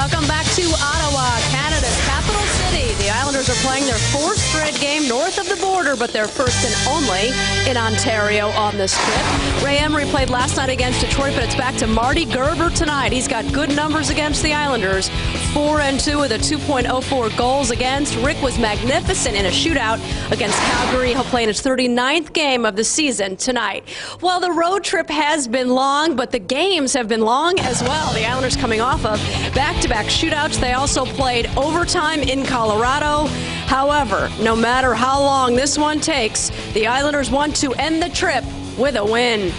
Welcome back to Ottawa, Canada's capital city. The Islanders are playing their fourth straight game north of the border, but their first and only in Ontario on this trip. Ray Emery played last night against Detroit, but it's back to Marty Gerber tonight. He's got good numbers against the Islanders. 4-2 with a 2.04 goals against. Rick was magnificent in a shootout against Calgary. He'll play in his 39th game of the season tonight. Well, the road trip has been long, but the games have been long as well. The Islanders coming off of back-to-back shootouts. They also played overtime in Colorado. However, no matter how long this one takes, the Islanders want to end the trip with a win.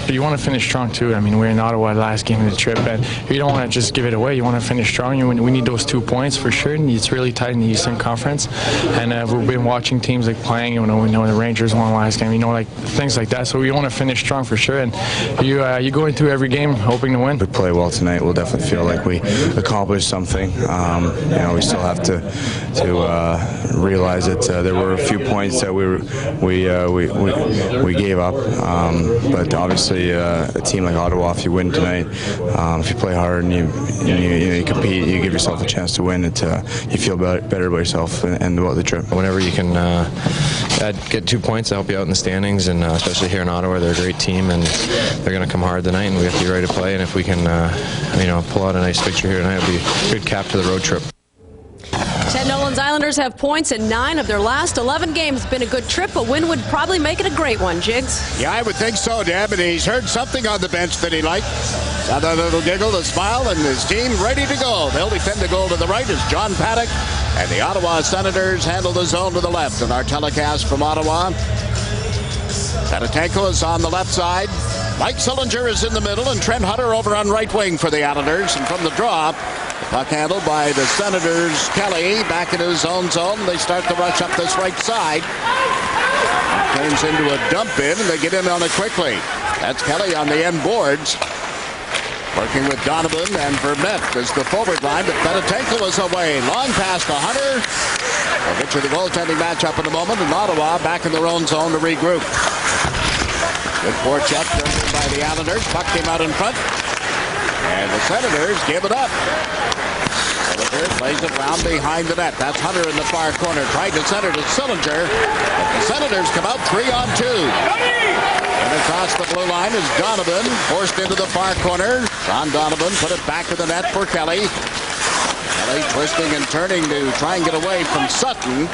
You want to finish strong too. I mean, we're in Ottawa last game of the trip, and you don't want to just give it away. You want to finish strong. We need those 2 points for sure. And it's really tight in the Eastern Conference, and we've been watching teams like playing. We know the Rangers won last game. Like things like that. So we want to finish strong for sure. And you go into every game hoping to win. We play well tonight. We'll definitely feel like we accomplished something. We still have to realize that there were a few points that we gave up, but obviously. A team like Ottawa, if you win tonight, if you play hard and you compete, you give yourself a chance to win. You feel better about yourself and about the trip. Whenever you can get 2 points to help you out in the standings, and especially here in Ottawa, they're a great team and they're going to come hard tonight, and we have to be ready to play. And if we can, pull out a nice victory here tonight, it'll be a good cap to the road trip. Ted Nolan's Islanders have points in 9 of their last 11 games. It's been a good trip. A win would probably make it a great one, Jigs. Yeah, I would think so, Deb. And he's heard something on the bench that he liked. Another little giggle, a smile, and his team ready to go. They'll defend the goal to the right as John Paddock and the Ottawa Senators handle the zone to the left. And our telecast from Ottawa, Tarasenko is on the left side. Mike Sillinger is in the middle, and Trent Hunter over on right wing for the Islanders. And from the draw, the puck handled by the Senators. Kelly back in his own zone. They start to rush up this right side. Turns into a dump in, and they get in on it quickly. That's Kelly on the end boards. Working with Donovan and Vermette as the forward line, but Tarasenko is away. Long pass to Hunter. We'll get you the goaltending matchup in a moment, and Ottawa back in their own zone to regroup. Good forecheck by the Islanders. Puck came out in front. And the Senators give it up. Sillinger plays it round behind the net. That's Hunter in the far corner. Tried to center to Sillinger. But the Senators come out 3-on-2. And across the blue line is Donovan. Forced into the far corner. Ron Donovan put it back to the net for Kelly. Kelly twisting and turning to try and get away from Sutton.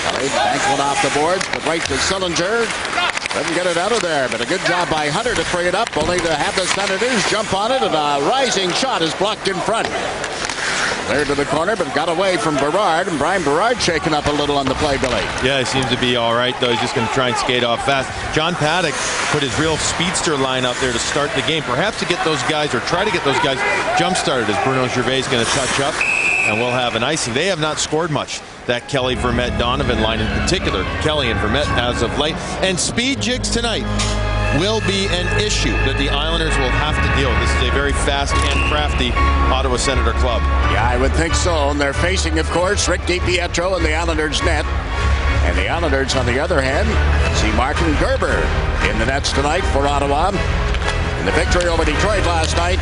Kelly banks one off the boards, but right to Sillinger. Doesn't get it out of there, but a good job by Hunter to free it up, only to have the Senators jump on it, and a rising shot is blocked in front. Cleared to the corner, but got away from Berard, and Brian Berard shaken up a little on the play, Billy. Yeah, he seems to be all right, though. He's just going to try and skate off fast. John Paddock put his real speedster line out there to start the game, perhaps to get those guys, or try to get those guys jump-started, as Bruno Gervais is going to touch up, and we'll have an icing. They have not scored much, that Kelly, Vermette, Donovan line in particular. Kelly and Vermette as of late. And speed, Jigs, tonight will be an issue that the Islanders will have to deal with. This is a very fast and crafty Ottawa Senator club. Yeah, I would think so. And they're facing, of course, Rick DiPietro in the Islanders' net. And the Islanders, on the other hand, see Martin Gerber in the nets tonight for Ottawa. In the victory over Detroit last night,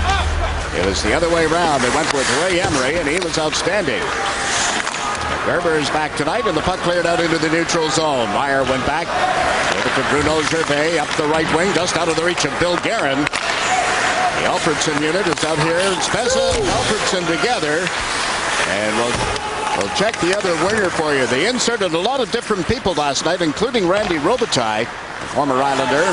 it was the other way around. They went with Ray Emery, and he was outstanding. Gerber is back tonight, and the puck cleared out into the neutral zone. Meyer went back. Gave it to Bruno Gervais up the right wing, just out of the reach of Bill Guerin. The Alfredsson unit is out here. Spezza and Alfredsson together. And we'll check the other winger for you. They inserted a lot of different people last night, including Randy Robitaille, the former Islander.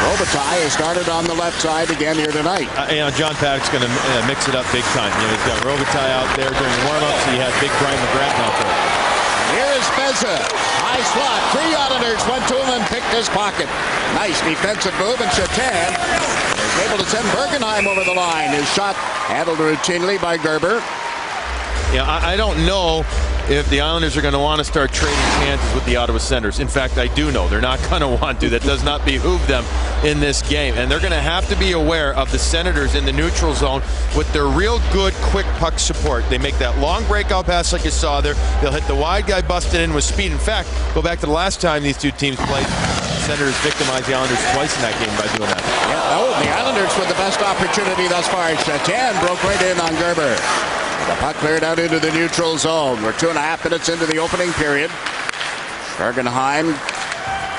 Robitaille has started on the left side again here tonight. John Paddock's going to mix it up big time. He's got Robitaille out there during the warm-ups. He had big Brian McGrattan out there. Here is Spezza. High slot. 3 Islanders went to him and picked his pocket. Nice defensive move, and Chatan is able to send Bergenheim over the line. His shot handled routinely by Gerber. Yeah, I don't know if the Islanders are going to want to start trading chances with the Ottawa Senators. In fact, I do know they're not going to want to. That does not behoove them in this game. And they're going to have to be aware of the Senators in the neutral zone with their real good, quick puck support. They make that long breakout pass like you saw there. They'll hit the wide guy busted in with speed. In fact, go back to the last time these two teams played. The Senators victimized the Islanders twice in that game by doing that. Yeah, the Islanders Islanders with the best opportunity thus far. Shatan broke right in on Gerber. The puck cleared out into the neutral zone. We're 2.5 minutes into the opening period. Bergenheim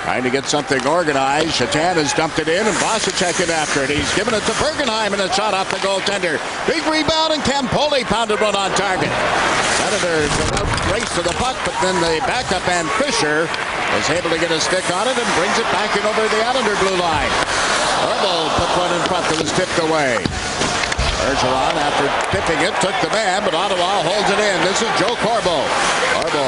trying to get something organized. Shatan has dumped it in, and Bosacek in after it. He's given it to Bergenheim, and a shot off the goaltender. Big rebound, and Campoli pounded one on target. Senators race to the puck, but then the backup man Fisher is able to get a stick on it and brings it back in over the Islander blue line. Corbo put one in front that was tipped away. Bergeron, after tipping it, took the man, but Ottawa holds it in. This is Joe Corbo. Corbo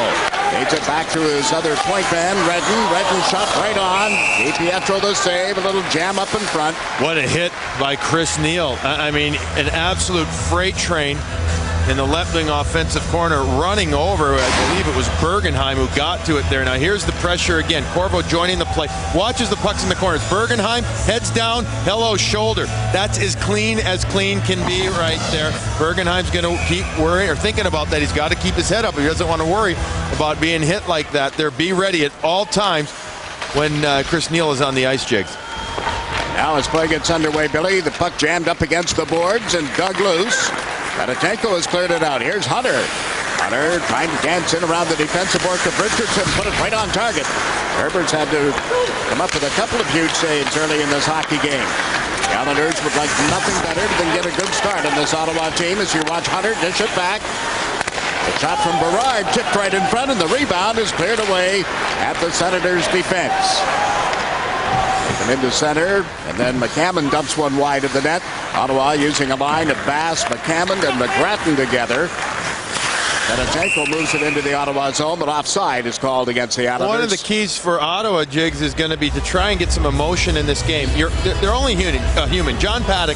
takes it back to his other point man, Redden. Redden shot right on. DiPietro the save. A little jam up in front. What a hit by Chris Neal. I mean, an absolute freight train in the left wing offensive corner, running over, I believe it was Bergenheim who got to it there. Now here's the pressure again. Corbo joining the play. Watches the pucks in the corners. Bergenheim heads down. Hello, shoulder. That's as clean can be right there. Bergenheim's going to keep worrying or thinking about that. He's got to keep his head up. He doesn't want to worry about being hit like that. There, be ready at all times when Chris Neal is on the ice, Jigs. Now as play gets underway, Billy, the puck jammed up against the boards and dug loose. Katatenko has cleared it out. Here's Hunter. Hunter trying to dance in around the defensive board to Richardson. Put it right on target. Herbert's had to come up with a couple of huge saves early in this hockey game. The Islanders would like nothing better than get a good start in this Ottawa team as you watch Hunter dish it back. The shot from Berard tipped right in front, and the rebound is cleared away at the Senators' defense. Into center, and then McCammon dumps one wide of the net. Ottawa using a line of Bass, McCammon, and McGrattan together. Katatenko moves it into the Ottawa zone, but offside is called against the Islanders. One of the keys for Ottawa, Jigs, is going to be to try and get some emotion in this game. They're only human. John Paddock,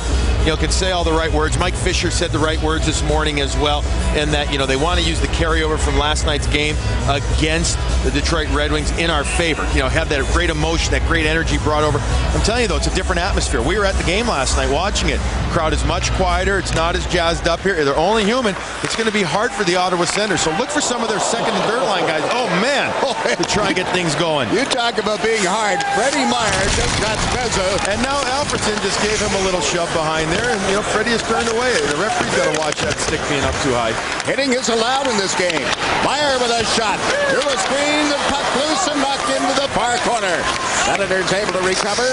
can say all the right words. Mike Fisher said the right words this morning as well, and that they want to use the carryover from last night's game against the Detroit Red Wings in our favor. Have that great emotion, that great energy brought over. I'm telling you though, it's a different atmosphere. We were at the game last night watching it. The crowd is much quieter. It's not as jazzed up here. They're only human. It's going to be hard for the Ottawa Senators. So look for some of their second and third line guys. Oh man, to try and get things going. You talk about being hard. Freddie Meyer just got Spezza. And now Alfredsson just gave him a little shove behind there, and Freddie has turned away. The referee's got to watch that stick being up too high. Hitting is allowed in this game. Meyer with a shot. Through a screen, the puck loose and knocked into the far corner. Senators able to recover.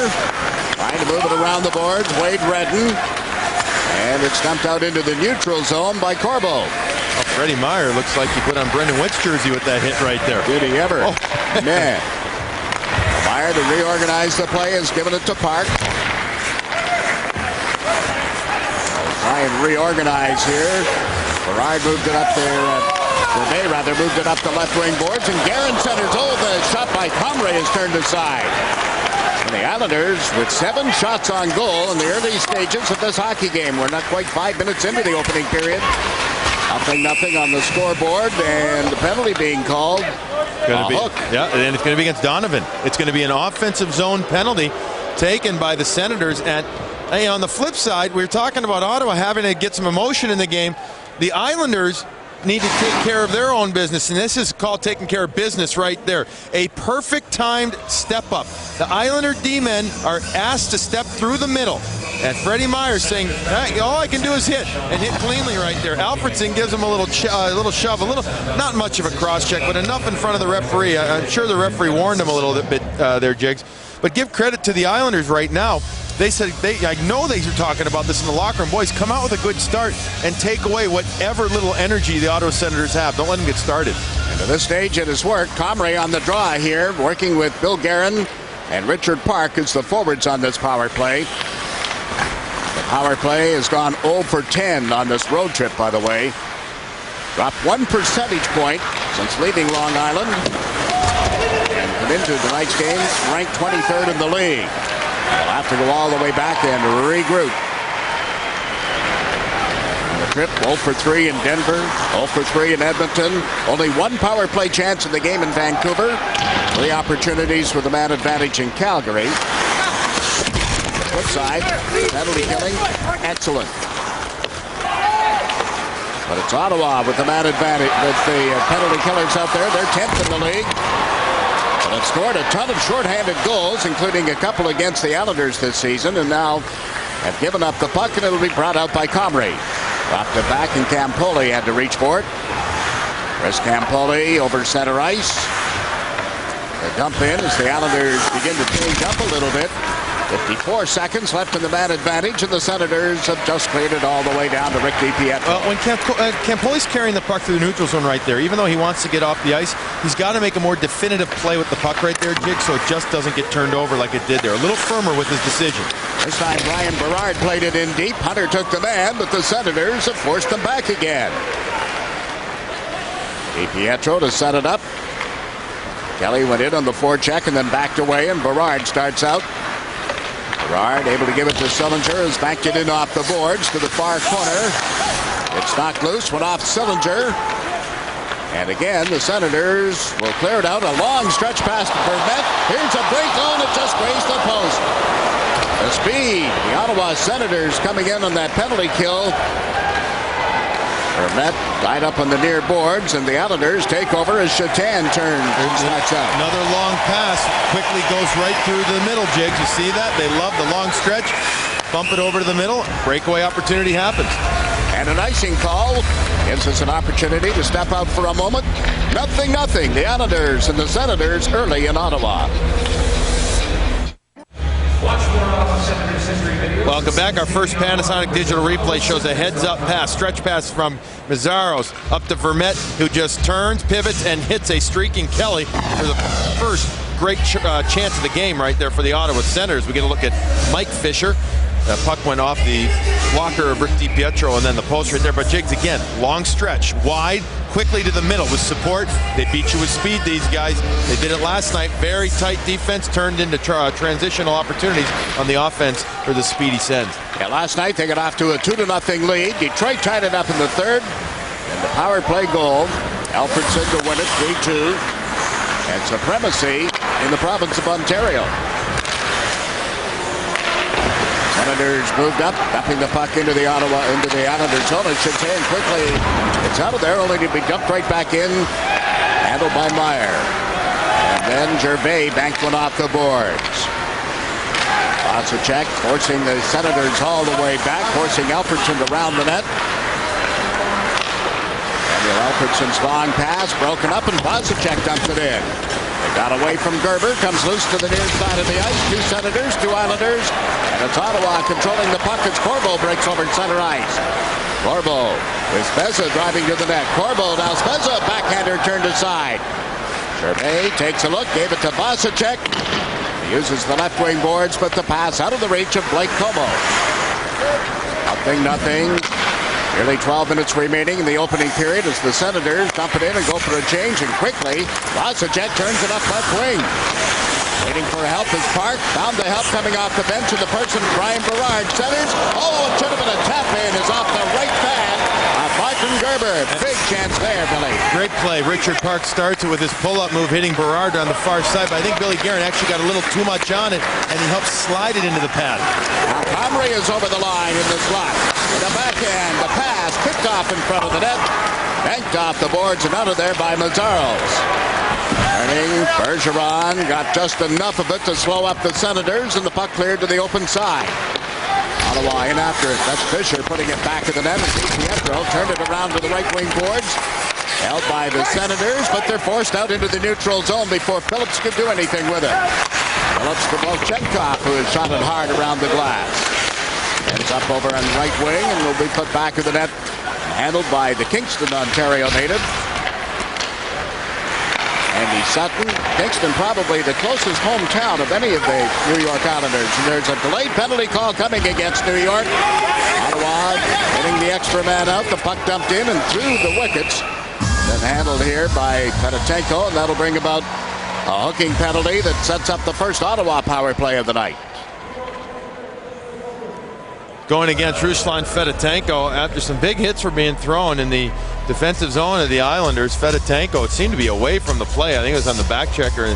Trying to move it around the boards. Wade Redden. And it's dumped out into the neutral zone by Corbo. Oh, Freddie Meyer looks like he put on Brendan Witt's jersey with that hit right there. Did he ever? Oh. Man. Meyer to reorganize the play has given it to Park. Try and reorganize here. Berard moved it up there. They moved it up the left wing boards, and Guerin centers. Oh, the shot by Comrie is turned aside. And the Islanders with 7 shots on goal in the early stages of this hockey game. We're not quite 5 minutes into the opening period. Nothing on the scoreboard, and the penalty being called. Hook. Yeah, and it's going to be against Donovan. It's going to be an offensive zone penalty taken by the Senators. And on the flip side, we're talking about Ottawa having to get some emotion in the game. The Islanders need to take care of their own business, and this is called taking care of business right there. A perfect timed step up. The Islander D-men are asked to step through the middle, and Freddie Meyer saying, hey, all I can do is hit, and hit cleanly right there. Alfredsson gives him a little shove, not much of a cross check, but enough in front of the referee. I'm sure the referee warned him a little bit there, Jigs. But give credit to the Islanders right now. They said, I know they were talking about this in the locker room. Boys, come out with a good start and take away whatever little energy the Ottawa Senators have. Don't let them get started. And to this stage, it has worked. Comrie on the draw here, working with Bill Guerin and Richard Park as the forwards on this power play. The power play has gone 0 for 10 on this road trip, by the way. Dropped 1 percentage point since leaving Long Island. And come into tonight's game ranked 23rd in the league. They'll have to go all the way back and regroup. On the trip, 0 for 3 in Denver, 0 for 3 in Edmonton. Only 1 power play chance in the game in Vancouver. 3 opportunities with the man advantage in Calgary. On the flip side, penalty killing, excellent. But it's Ottawa with the man advantage, with the penalty killers out there. They're 10th in the league. And have scored a ton of shorthanded goals, including a couple against the Islanders this season. And now have given up the puck, and it'll be brought out by Comrie. Dropped it back, and Campoli had to reach for it. Chris Campoli over center ice. The dump in as the Islanders begin to change up a little bit. 54 seconds left in the man advantage, and the Senators have just cleared it all the way down to Rick DiPietro. Well, when Campoli's carrying the puck through the neutral zone right there, even though he wants to get off the ice, he's got to make a more definitive play with the puck right there, Jig, so it just doesn't get turned over like it did there. A little firmer with his decision. This time Brian Berard played it in deep. Hunter took the man, but the Senators have forced him back again. DiPietro to set it up. Kelly went in on the forecheck and then backed away, and Berard starts out. Berard able to give it to Sillinger, who's backed it in off the boards to the far corner. It's knocked loose, went off Sillinger. And again, the Senators will clear it out. A long stretch pass to Vermette. Here's a break on, it just grazed the post. The speed, the Ottawa Senators coming in on that penalty kill. Vermette tied up on the near boards, and the Islanders take over as Shatan turns. Another long pass quickly goes right through the middle, Jigs. You see that? They love the long stretch. Bump it over to the middle. Breakaway opportunity happens. And an icing call gives us an opportunity to step out for a moment. 0-0. The Islanders and the Senators early in Ottawa. Welcome back. Our first Panasonic digital replay shows a heads-up pass, stretch pass from Mazzaros up to Vermette, who just turns, pivots, and hits a streaking Kelly for the first great chance of the game right there for the Ottawa Senators. We get a look at Mike Fisher. The puck went off the blocker of Rick DiPietro and then the post right there. But Jigs, again, long stretch, wide, quickly to the middle with support. They beat you with speed, these guys. They did it last night. Very tight defense turned into transitional opportunities on the offense for the speedy Sens. Yeah, last night they got off to a 2-0 lead. Detroit tied it up in the third. And the power play goal. Alfredsson to win it 3-2. And supremacy in the province of Ontario. Senators moved up, dumping the puck into the Islanders zone. It should turn quickly. It's out of there, only to be dumped right back in. Handled by Meyer. And then Gervais banked one off the boards. Vasicek forcing the Senators all the way back, forcing Alfredsson to round the net. Daniel Alfredsson's long pass broken up, and Vasicek dumps it in. They got away from Gerber, comes loose to the near side of the ice. 2 Senators, 2 Islanders, and it's Ottawa controlling the puck as Corbo breaks over center ice. Corbo with Spezza driving to the net. Corbo now Spezza, backhander turned aside. Gervais takes a look, gave it to Vasicek. He uses the left wing boards, but the pass out of the reach of Blake Como. 0-0. Nearly 12 minutes remaining in the opening period as the Senators dump it in and go for a change, and quickly Vasicek turns it up left wing. Waiting for help is Park. Found the help coming off the bench, and the person Brian Berard centers. Oh, it should have been a tap in. Is off the right pad of Martin Gerber. Big chance there, Billy. Great play. Richard Park starts it with his pull-up move, hitting Berard on the far side, but I think Billy Guerin actually got a little too much on it, and he helped slide it into the pad. Now Comrie is over the line in the slot. The backhand, the pass, picked off in front of the net. Banked off the boards and out of there by Mazzaros. Turning, Bergeron got just enough of it to slow up the Senators, and the puck cleared to the open side. Ottawa in after it. That's Fisher putting it back in the net. And DiPietro turned it around to the right wing boards. Held by the Senators, but they're forced out into the neutral zone before Phillips could do anything with it. Phillips to Volchenkov, who has shot it hard around the glass. And it's up over on the right wing and will be put back in the net. Handled by the Kingston, Ontario native. Andy Sutton. Kingston probably the closest hometown of any of the New York Islanders. And there's a delayed penalty call coming against New York. Ottawa getting the extra man out. The puck dumped in and through the wickets. Then handled here by Fedotenko, and that'll bring about a hooking penalty that sets up the first Ottawa power play of the night. Going against Ruslan Fedotenko after some big hits were being thrown in the defensive zone of the Islanders. Fedotenko, it seemed to be away from the play. I think it was on the back checker.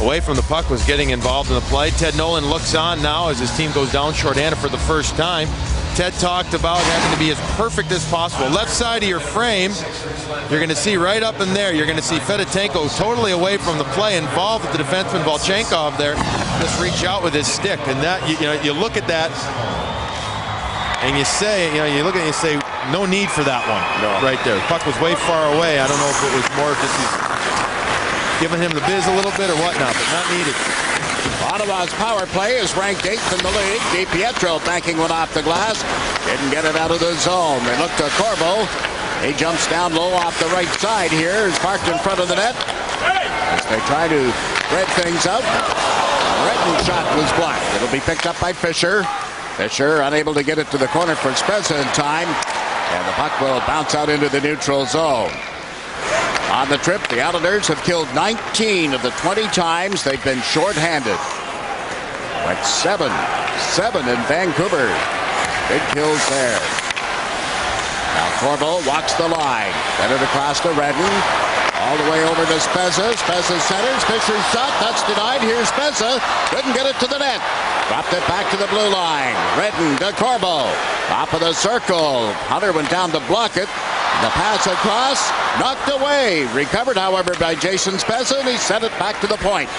Away from the puck, was getting involved in the play. Ted Nolan looks on now as his team goes down shorthanded for the first time. Ted talked about having to be as perfect as possible. Left side of your frame, you're going to see right up in there, you're going to see Fedotenko totally away from the play, involved with the defenseman Volchenkov there. Just reach out with his stick. And that, you look at that, And you say, you look at it and you say, no need for that one right there. The puck was way far away. I don't know if it was more just he's giving him the biz a little bit or whatnot, but not needed. Ottawa's power play is ranked 8th in the league. DiPietro banking one off the glass. Didn't get it out of the zone. They look to Corbo. He jumps down low off the right side here. Is parked in front of the net. As they try to spread things out. Redden's shot was blocked. It'll be picked up by Fisher. Fisher unable to get it to the corner for Spezza in time. And the puck will bounce out into the neutral zone. On the trip, the Islanders have killed 19 of the 20 times they've been shorthanded. Went 7 in Vancouver. Big kills there. Now Corbo walks the line. Sent it across to Redden. All the way over to Spezza. Spezza centers. Fisher's shot. That's denied. Here's Spezza. Couldn't get it to the net. Dropped it back to the blue line. Redden to Corbo. Top of the circle. Hunter went down to block it. The pass across. Knocked away. Recovered, however, by Jason Spezza, and he sent it back to the point.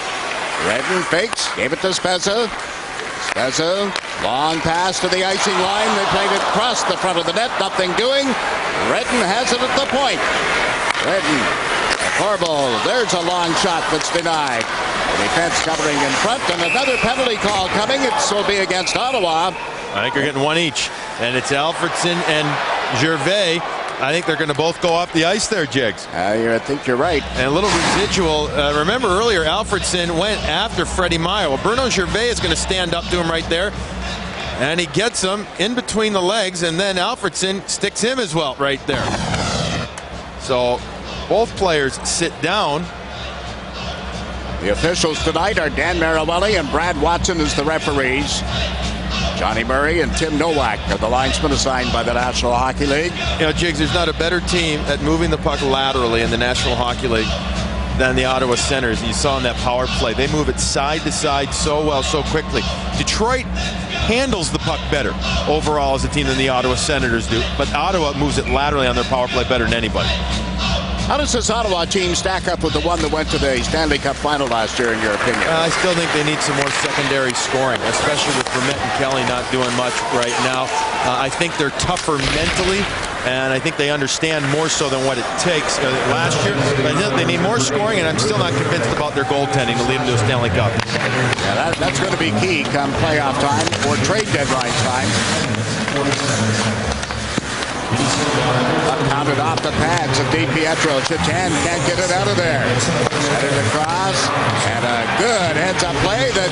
Redden fakes. Gave it to Spezza. Spezza. Long pass to the icing line. They played it across the front of the net. Nothing doing. Redden has it at the point. Redden. Corbo, there's a long shot that's denied. The defense covering in front, and another penalty call coming. It will be against Ottawa. I think they're getting one each, and it's Alfredsson and Gervais. I think they're going to both go off the ice there, Jigs. I think you're right. And a little residual. Remember earlier, Alfredsson went after Freddie Meyer. Well, Bruno Gervais is going to stand up to him right there, and he gets him in between the legs, and then Alfredsson sticks him as well right there. So both players sit down. The officials tonight are Dan Marawelli and Brad Watson as the referees. Johnny Murray and Tim Nowak are the linesmen assigned by the National Hockey League. Jigs, there's not a better team at moving the puck laterally in the National Hockey League than the Ottawa Senators. And you saw in that power play, they move it side to side so well, so quickly. Detroit handles the puck better overall as a team than the Ottawa Senators do, but Ottawa moves it laterally on their power play better than anybody. How does this Ottawa team stack up with the one that went to the Stanley Cup final last year, in your opinion? I still think they need some more secondary scoring, especially with Vermette and Kelly not doing much right now. I think they're tougher mentally, and I think they understand more so than what it takes. Last year, they need more scoring, and I'm still not convinced about their goaltending to lead them to a Stanley Cup. Yeah, that's going to be key come playoff time or trade deadline time. Pounded off the pads of DiPietro. Chetan can't get it out of there. Set it across, and a good heads-up play that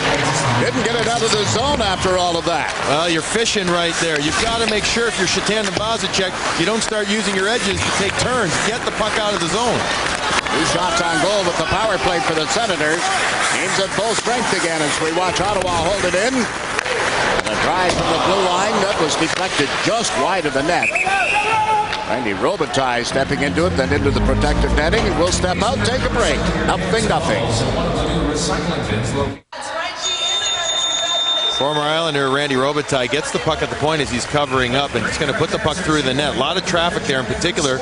didn't get it out of the zone after all of that. Well, you're fishing right there. You've got to make sure if you're Chetan and Bozicek, you don't start using your edges to take turns. Get the puck out of the zone. 2 shots on goal with the power play for the Senators. Teams at full strength again as we watch Ottawa hold it in. And a drive from the blue line that was deflected just wide of the net. Randy Robitaille stepping into it, then into the protective netting, and we'll step out, take a break. Nothing. Former Islander Randy Robitaille gets the puck at the point as he's covering up, and he's going to put the puck through the net. A lot of traffic there in particular.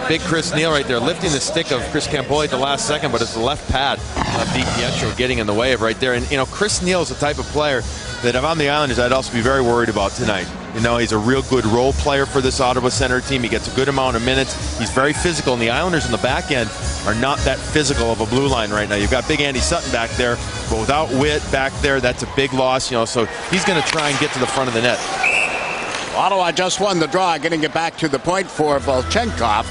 Big Chris Neal right there lifting the stick of Chris Campoli at the last second, but it's the left pad of DiPietro getting in the way of right there. And, Chris Neal is the type of player that if I'm the Islanders, I'd also be very worried about tonight. He's a real good role player for this Ottawa Center team. He gets a good amount of minutes. He's very physical, and the Islanders in the back end are not that physical of a blue line right now. You've got big Andy Sutton back there, but without Witt back there, that's a big loss. So he's going to try and get to the front of the net. Ottawa just won the draw, getting it back to the point for Volchenkov.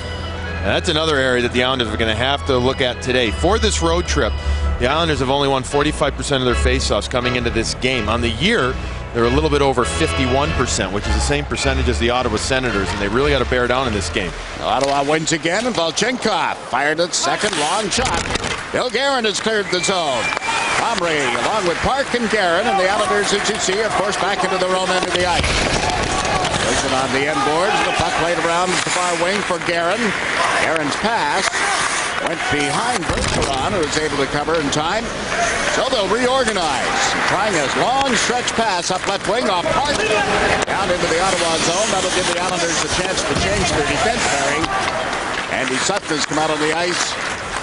And that's another area that the Islanders are going to have to look at today. For this road trip, the Islanders have only won 45% of their faceoffs coming into this game. On the year, they're a little bit over 51%, which is the same percentage as the Ottawa Senators, and they really got to bear down in this game. Ottawa wins again, and Volchenkov fired its second long shot. Bill Guerin has cleared the zone. Comrie, along with Park and Guerin, and the Islanders, as you see, are forced back into their own end of the ice. Placing on the end boards, the puck played around the far wing for Guerin. Guerin's pass went behind Bergeron, who was able to cover in time. So they'll reorganize. Trying his long stretch pass up left wing off Park. Down into the Ottawa zone. That'll give the Islanders a chance to change their defense pairing. Andy Sutton has come out on the ice.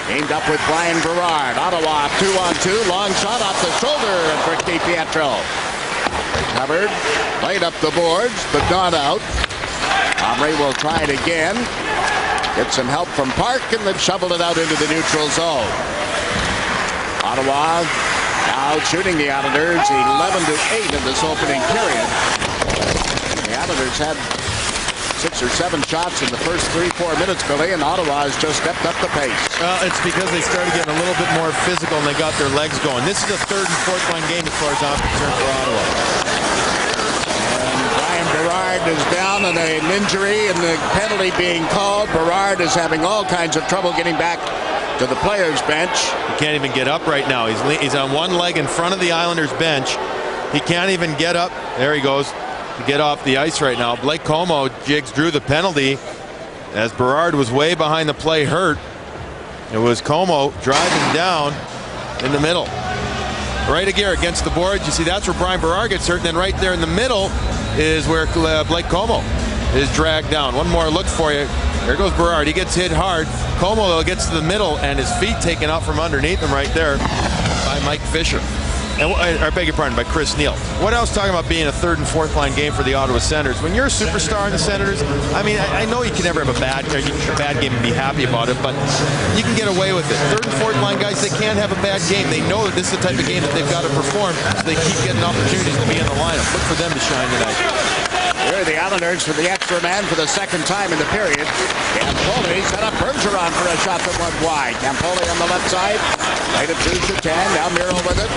Aimed up with Brian Berard. Ottawa 2-on-2. Long shot off the shoulder of Rick DiPietro. Recovered. Played up the boards, but not out. Comrie will try it again. Get some help from Park, and they've shoveled it out into the neutral zone. Ottawa now shooting the Islanders 11-8 in this opening period. The Islanders had 6 or 7 shots in the first 3-4 minutes, Billy, and Ottawa has just stepped up the pace. Well, it's because they started getting a little bit more physical and they got their legs going. This is a third and fourth line game as far as I'm concerned for Ottawa. And Brian Berard is down on an injury and the penalty being called. Berard is having all kinds of trouble getting back to the players' bench. He can't even get up right now. He's on one leg in front of the Islanders' bench. He can't even get up. There he goes. To get off the ice right now. Blake Como drew the penalty as Berard was way behind the play, hurt. It was Como driving down in the middle. Right against the boards. You see, that's where Brian Berard gets hurt. And then right there in the middle is where Blake Como is dragged down. One more look for you. There goes Berard. He gets hit hard. Como, though, gets to the middle and his feet taken out from underneath him right there by Mike Fisher. And I beg your pardon, by Chris Neal. What I was talking about being a third and fourth line game for the Ottawa Senators. When you're a superstar in the Senators, I mean, I know you can never have a bad game and be happy about it, but you can get away with it. Third and fourth line guys, they can't have a bad game. They know that this is the type of game that they've got to perform, so they keep getting opportunities to be in the lineup. Look for them to shine tonight. Here are the Islanders for the extra man for the second time in the period. Campoli set up Bergeron for a shot that went wide. Campoli on the left side. Played it through Chapin. Now Miro with it.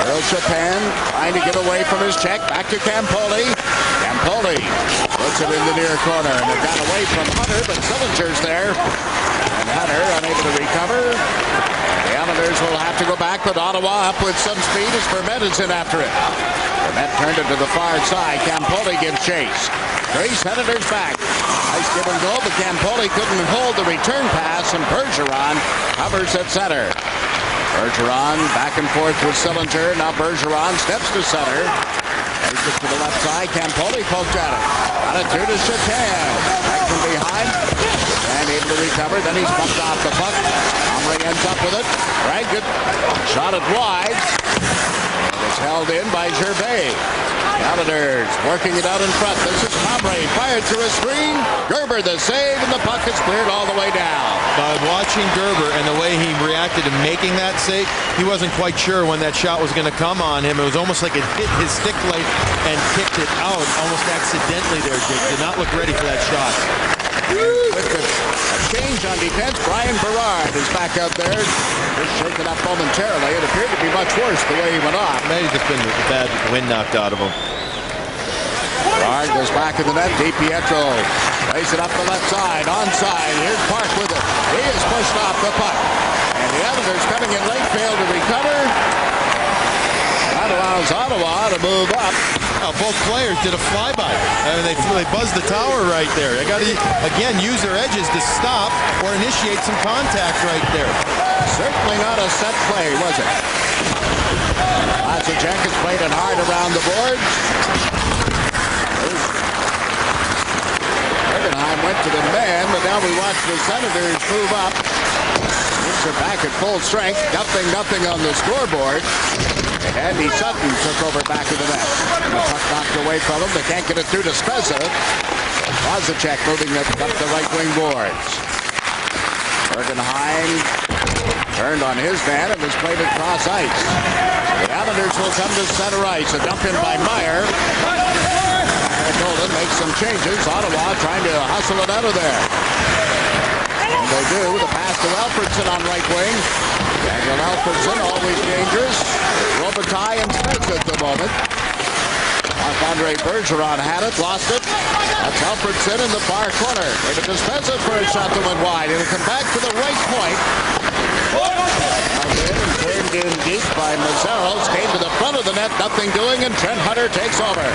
Earl Chapin trying to get away from his check. Back to Campoli. Campoli puts it in the near corner. And it got away from Hunter, but Sillinger's there. And Hunter unable to recover. The Islanders will have to go back, but Ottawa up with some speed as Vermette is in after it. Vermette turned it to the far side. Campoli gives chase. 3 Senators back. Nice give and go, but Campoli couldn't hold the return pass, and Bergeron covers at center. Bergeron back and forth with Sillinger. Now Bergeron steps to center. Takes it to the left side. Campoli poked at it. Got it through to Chapin. Back from behind. And able to recover. Then he's bumped off the puck. Comrie ends up with it. Right, good. Shot it wide. It was held in by Gervais. The Islanders working it out in front. This is Comrie. Fired through a screen. Gerber the save, and the puck is cleared all the way down. By watching Gerber and the way he reacted to making that save, he wasn't quite sure when that shot was going to come on him. It was almost like it hit his stick plate and kicked it out almost accidentally there, Jake. Did not look ready for that shot. With a change on defense, Brian Berard is back out there. Just shaken up momentarily. It appeared to be much worse the way he went off. Maybe just been the bad wind knocked out of him. Berard goes back in the net. DiPietro plays it up the left side. Onside. Here's Park with it. He is pushed off the puck. And the Islanders coming in late fail to recover. That allows Ottawa to move up. Well, both players did a flyby. I mean, they buzzed the tower right there. They got to, again, use their edges to stop or initiate some contact right there. Certainly not a set play, was it? Vlasic has played it hard around the boards. Bergenheim went to the man, but now we watch the Senators move up. Things are back at full strength. Nothing on the scoreboard. And Andy Sutton took over back of the net. And the puck knocked away from him. They can't get it through to Spezza. Vlasic moving it up the right wing boards. Bergenheim turned on his man and has played it cross ice. The Islanders will come to center ice. A dump in by Meyer. Golden makes some changes. Ottawa trying to hustle it out of there. And they do. The pass to Alfredsson on right wing. Daniel Alfredsson, always dangerous. Robitaille and Spezza at the moment. Marc-Andre Bergeron had it, lost it. That's Alfredsson in the far corner. Gave it to Spezza for a shot that went wide. It'll come back to the right point. And turned in deep by Mazzaros. Came to the front of the net, nothing doing, and Trent Hunter takes over.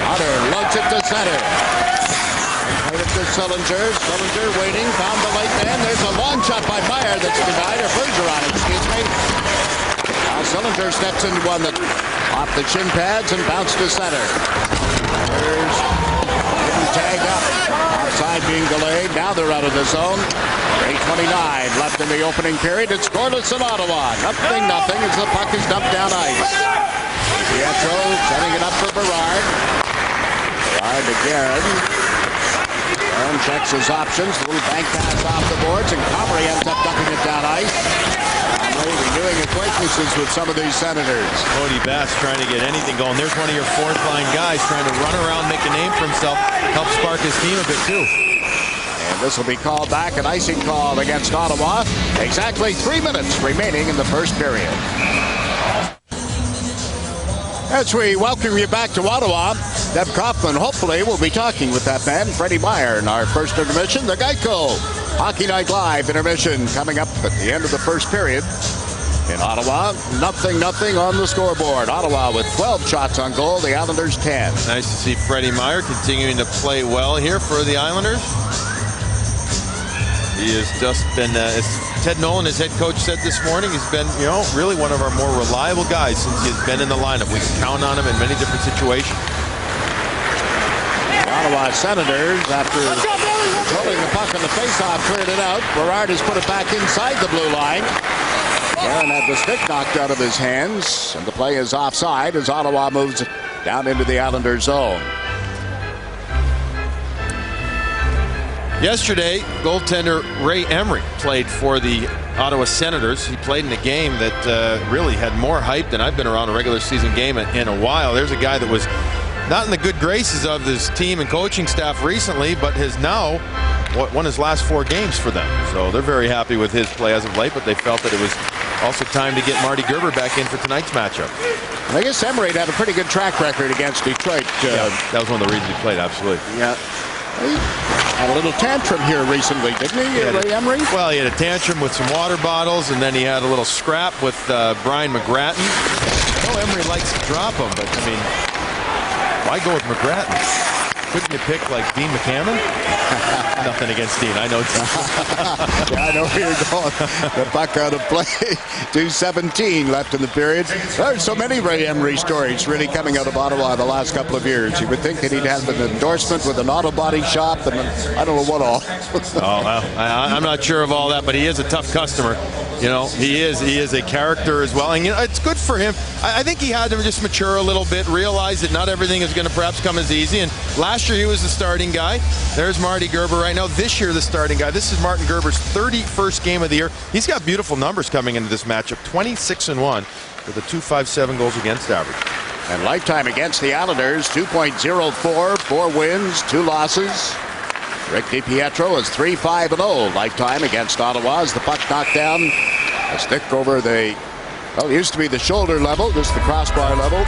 Hunter lugs it to center. Played it to Sillinger. Sillinger waiting, found the late man. There's a long shot by Meyer that's denied, or Bergeron, excuse me. Now Sillinger steps in one that off the shin pads and bounced to center. There's didn't tag up. Offside being delayed. Now they're out of the zone. 8:29 left in the opening period. It's scoreless in Ottawa. Nothing as the puck is dumped down ice. DiPietro setting it up for Berard. Berard again. Aaron checks his options. A little bank pass off the boards, and Comrie ends up dumping it down ice. Comrie renewing acquaintances with some of these Senators. Cody Bass trying to get anything going. There's one of your fourth line guys trying to run around, make a name for himself, help spark his team a bit too. And this will be called back, an icing call against Ottawa. Exactly 3 minutes remaining in the first period. As we welcome you back to Ottawa, Deb Kaufman hopefully will be talking with that man, Freddie Meyer, in our first intermission, the Geico Hockey Night Live intermission coming up at the end of the first period. In Ottawa, nothing on the scoreboard. Ottawa with 12 shots on goal, the Islanders 10. Nice to see Freddie Meyer continuing to play well here for the Islanders. He has just been, as Ted Nolan, his head coach, said this morning, he's been, really one of our more reliable guys since he's been in the lineup. We can count on him in many different situations. The Ottawa Senators, after controlling the puck on the faceoff, cleared it out. Berard has put it back inside the blue line. Aaron had the stick knocked out of his hands, and the play is offside as Ottawa moves down into the Islanders zone. Yesterday, goaltender Ray Emery played for the Ottawa Senators. He played in a game that really had more hype than I've been around a regular season game in a while. There's a guy that was not in the good graces of his team and coaching staff recently, but has now won his last 4 games for them. So they're very happy with his play as of late, but they felt that it was also time to get Marty Gerber back in for tonight's matchup. I guess Emery had a pretty good track record against Detroit. Yeah, that was one of the reasons he played, absolutely. Yeah. He had a little tantrum here recently, didn't he, Ray Emery? Well, he had a tantrum with some water bottles, and then he had a little scrap with Brian McGrattan. I know Emery likes to drop him, but, I mean, why go with McGrattan? Couldn't you pick, like, Dean McCammon? Nothing against Dean. I know Dean. Yeah, I know where you're going. The puck out of play. 2:17 left in the period. There's so many Ray Emery stories really coming out of Ottawa the last couple of years. You would think that he'd have an endorsement with an auto body shop and I don't know what all. I'm not sure of all that, but he is a tough customer. He is a character as well, and it's good for him. I think he had to just mature a little bit, realize that not everything is going to perhaps come as easy. And last year he was the starting guy. There's Marty Gerber right now. This year the starting guy. This is Martin Gerber's 31st game of the year. He's got beautiful numbers coming into this matchup. 26-1 with a .257 goals against average. And lifetime against the Islanders, 2.04, 4 wins, 2 losses. Rick DiPietro is 3-5-0 lifetime against Ottawa as the puck knocked down a stick over the, it used to be the shoulder level, just the crossbar level.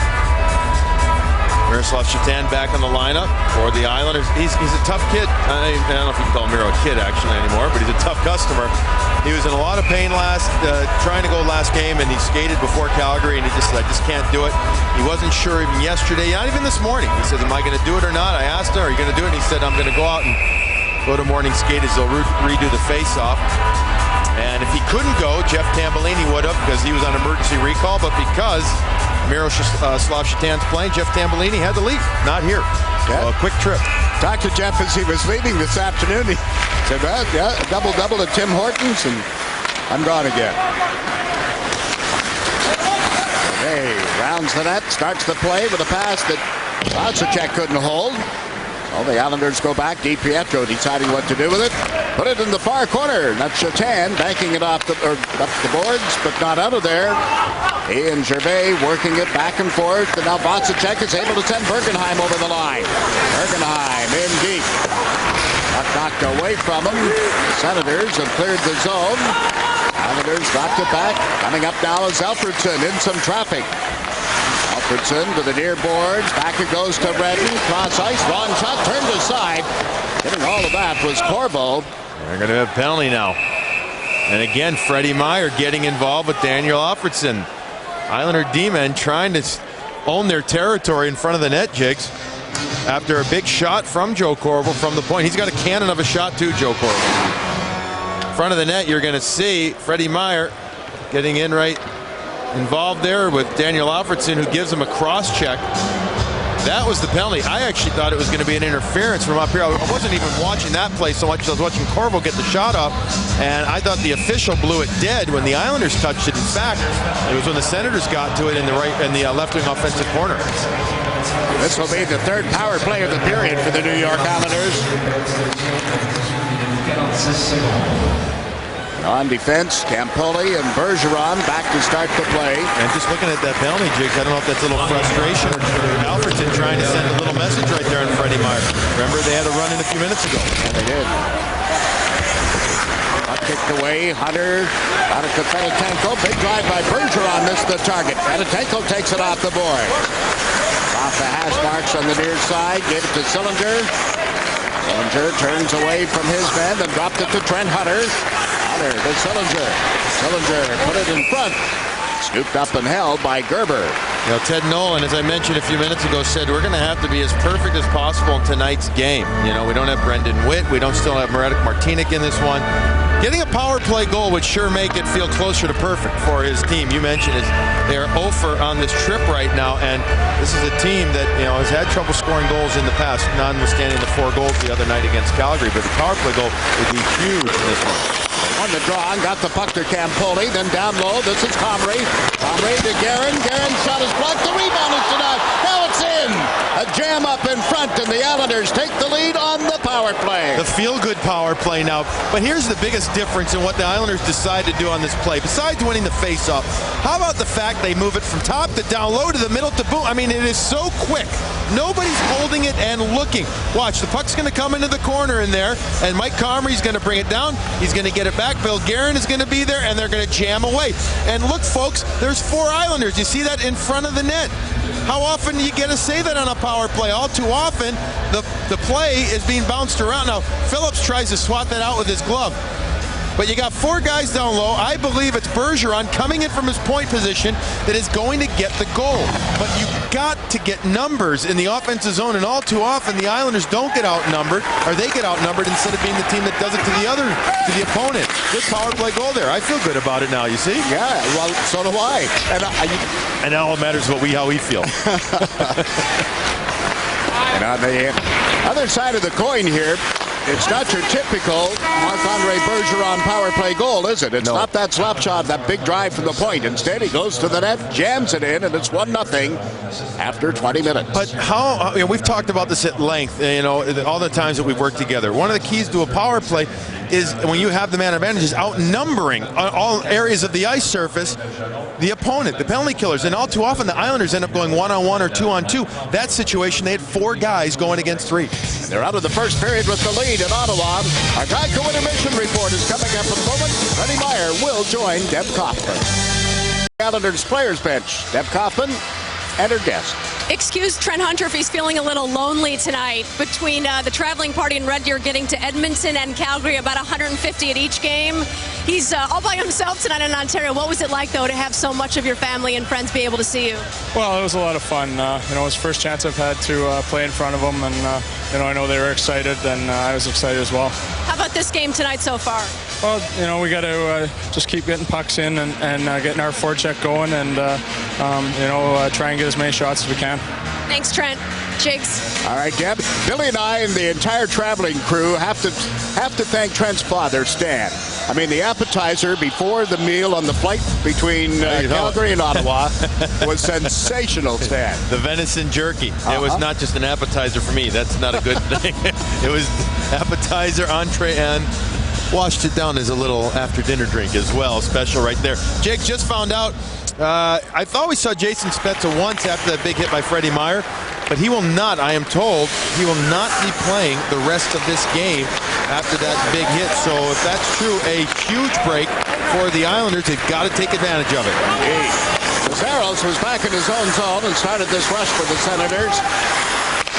Miroslav Shatan back on the lineup for the Islanders. He's a tough kid. I don't know if you can call Miro a kid actually anymore, but he's a tough customer. He was in a lot of pain trying to go last game, and he skated before Calgary, and he just said, I just can't do it. He wasn't sure even yesterday, not even this morning. He says, am I going to do it or not? I asked him, are you going to do it? And he said, I'm going to go out and go to morning skate as they'll redo the face-off. And if he couldn't go, Jeff Tambellini would have because he was on emergency recall, but because Miroslav Shatan's playing, Jeff Tambellini had to leave. Not here. Yeah. So a quick trip. Talked to Jeff as he was leaving this afternoon. He said, well, yeah, a double-double at Tim Hortons, and I'm gone again. Hey, rounds the net, starts the play with a pass that Vasilchek couldn't hold. Well, the Islanders go back. DiPietro deciding what to do with it. Put it in the far corner. That's Shatan banking it up the boards, but not out of there. He and Gervais working it back and forth. And now Vasilchek is able to send Bergenheim over the line. Bergenheim in deep. Puck knocked away from him. The Senators have cleared the zone. Islanders dropped it back. Coming up now is Alfredsson in some traffic. Alfredsson to the near boards. Back it goes to Redden. Cross ice. Wrong shot. Turned aside. Getting all of that was Corbo. They're going to have a penalty now. And again, Freddie Meyer getting involved with Daniel Alfredsson. Islander D-men trying to own their territory in front of the net, Jigs. After a big shot from Joe Corbo from the point. He's got a cannon of a shot too, Joe Corbo. In front of the net, you're going to see Freddie Meyer getting in right involved there with Daniel Alfredsson, who gives him a cross check. That was the penalty. I actually thought it was going to be an interference from up here. I wasn't even watching that play so much as I was watching Corbo get the shot up, and I thought the official blew it dead when the Islanders touched it and fact, it was when the Senators got to it in the left wing offensive corner. This will be the third power play of the period for the New York Islanders. On defense, Campoli and Bergeron back to start the play. And just looking at that penalty, Jigs, I don't know if that's a little frustration or Alfredsson trying to send a little message right there on Freddie Meyer. Remember, they had a run in a few minutes ago. Yeah, they did. Kicked away, Hunter out of Fedotenko. Big drive by Bergeron, missed the target. Fedotenko takes it off the board. Off the hash marks on the near side, gave it to Sillinger. Sillinger turns away from his man, then dropped it to Trent Hunter. Hunter to Sillinger. Sillinger put it in front. Scooped up and held by Gerber. You know, Ted Nolan, as I mentioned a few minutes ago, said we're going to have to be as perfect as possible in tonight's game. You know, we don't have Brendan Witt. We don't still have Marek Martinic in this one. Getting a power play goal would sure make it feel closer to perfect for his team. You mentioned they are 0 for on this trip right now, and this is a team that, you know, has had trouble scoring goals in the past, notwithstanding the 4 goals the other night against Calgary. But the power play goal would be huge in this one. On the draw and got the puck to Campoli, then down low. This is Comrie. Comrie to Guerin. Guerin's shot is blocked. The rebound is denied. Now it's in. A jam up in front, and the Islanders take the lead on the power play. The feel-good power play now. But here's the biggest difference in what the Islanders decide to do on this play. Besides winning the face-off, how about the fact they move it from top to down low to the middle to boom? I mean, it is so quick. Nobody's holding it and looking. Watch, the puck's going to come into the corner in there, and Mike Comrie's going to bring it down. He's going to get it back. Bill Guerin is going to be there, and they're going to jam away. And look, folks, there's 4 Islanders. You see that in front of the net. How often do you get to say that on a power play? All too often, the play is being bounced around. Now, Phillips tries to swat that out with his glove. But you got 4 guys down low. I believe it's Bergeron coming in from his point position that is going to get the goal. But you got to get numbers in the offensive zone, and all too often the Islanders don't get outnumbered, or they get outnumbered instead of being the team that does it to the opponent. Good power play goal there. I feel good about it now, you see? Yeah, well, so do I. And all that matters is how we feel. And on the other side of the coin here, it's not your typical Marc-Andre Bergeron power play goal, is it? It's not that slap shot, that big drive from the point. Instead, he goes to the net, jams it in, and it's 1-0 after 20 minutes. But how, you know, we've talked about this at length, you know, all the times that we've worked together. One of the keys to a power play is when you have the man advantage is outnumbering on all areas of the ice surface the opponent, the penalty killers. And all too often the Islanders end up going 1-on-1 or 2-on-2. That situation, they had 4 guys going against 3. They're out of the first period with the lead in Ottawa. Our Geico Intermission Report is coming up in a moment. Freddie Meyer will join Deb Kaufman. Islanders players bench. Deb Kaufman and her guest. Excuse Trent Hunter if he's feeling a little lonely tonight between the traveling party in Red Deer getting to Edmonton and Calgary, about 150 at each game. He's all by himself tonight in Ontario. What was it like, though, to have so much of your family and friends be able to see you? Well, it was a lot of fun. You know, it was the first chance I've had to play in front of them, and you know, I know they were excited, and I was excited as well. How about this game tonight so far? Well, you know, we got to just keep getting pucks in and getting our forecheck going, and you know, try and get as many shots as we can. Thanks, Trent. Jigs. All right, Deb. Billy and I and the entire traveling crew have to thank Trent's father, Stan. I mean, the appetizer before the meal on the flight between Calgary and Ottawa was sensational, Stan. The venison jerky. It was not just an appetizer for me. That's not a good thing. It was appetizer, entree, and washed it down as a little after-dinner drink as well. Special right there. Jake just found out. I thought we saw Jason Spezza once after that big hit by Freddie Meyer, but he will not, I am told, he will not be playing the rest of this game after that big hit. So if that's true, a huge break for the Islanders. They've got to take advantage of it. Cazares was back in his own zone and started this rush for the Senators.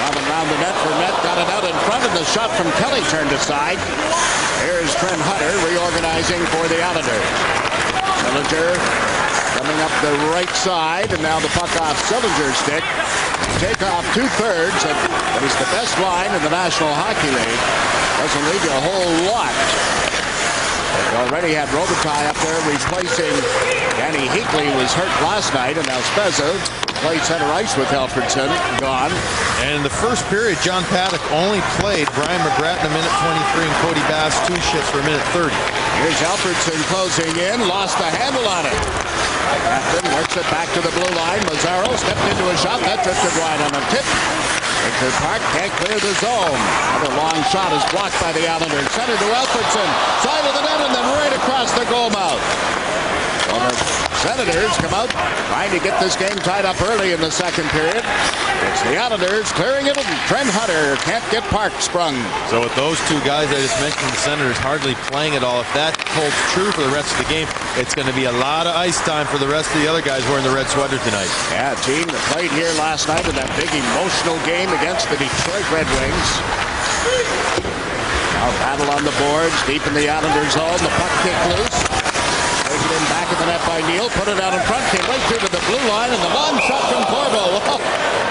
Coming around the net for net, got it out in front, and the shot from Kelly turned aside. Here's Trent Hunter reorganizing for the Islanders. Sillinger coming up the right side, and now the puck off Sillinger's stick. Take off 2/3, and that is the best line in the National Hockey League. Doesn't leave you a whole lot. They already had Robitaille up there replacing Danny Heatley, was hurt last night, and now Spezza played center ice with Alfredsson, gone. And in the first period, John Paddock only played Brian McGrath in a minute 23 and Cody Bass 2 shifts for a minute 30. Here's Alfredsson closing in, lost the handle on it. Captain works it back to the blue line. Mazzaro stepped into a shot. That drifted wide on a tip. Richard Park can't clear the zone. Another long shot is blocked by the Islanders. Center to Alfredsson. Side of the net and then right across the goal mouth. Well, the Senators come out trying to get this game tied up early in the second period. It's the Islanders clearing it, and Trent Hunter can't get Park sprung. So with those two guys I just mentioned, the Senators hardly playing at all. If that holds true for the rest of the game, it's going to be a lot of ice time for the rest of the other guys wearing the red sweater tonight. Yeah, team that played here last night in that big emotional game against the Detroit Red Wings. Now battle on the boards, deep in the Islanders' zone. The puck kicked loose. Taken in back of the net by Neal. Put it out in front. Came right through to the blue line. And the long shot from Corbo.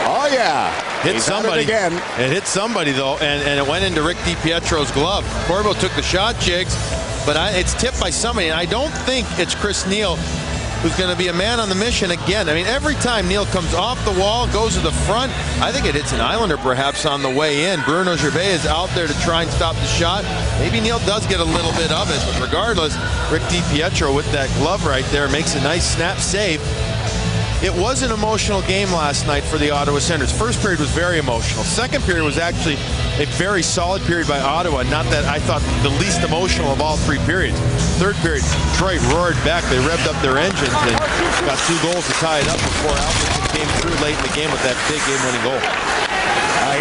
Oh, yeah. Hit somebody. Again. It hit somebody, though, and it went into Rick DiPietro's glove. Corbo took the shot, Jigs, but it's tipped by somebody. And I don't think it's Chris Neal who's going to be a man on the mission again. I mean, every time Neal comes off the wall, goes to the front, I think it hits an Islander perhaps on the way in. Bruno Gervais is out there to try and stop the shot. Maybe Neal does get a little bit of it, but regardless, Rick DiPietro with that glove right there makes a nice snap save. It was an emotional game last night for the Ottawa Senators. First period was very emotional. Second period was actually a very solid period by Ottawa. Not that I thought the least emotional of all three periods. Third period, Detroit roared back. They revved up their engines and got 2 goals to tie it up before Alfredsson came through late in the game with that big game-winning goal.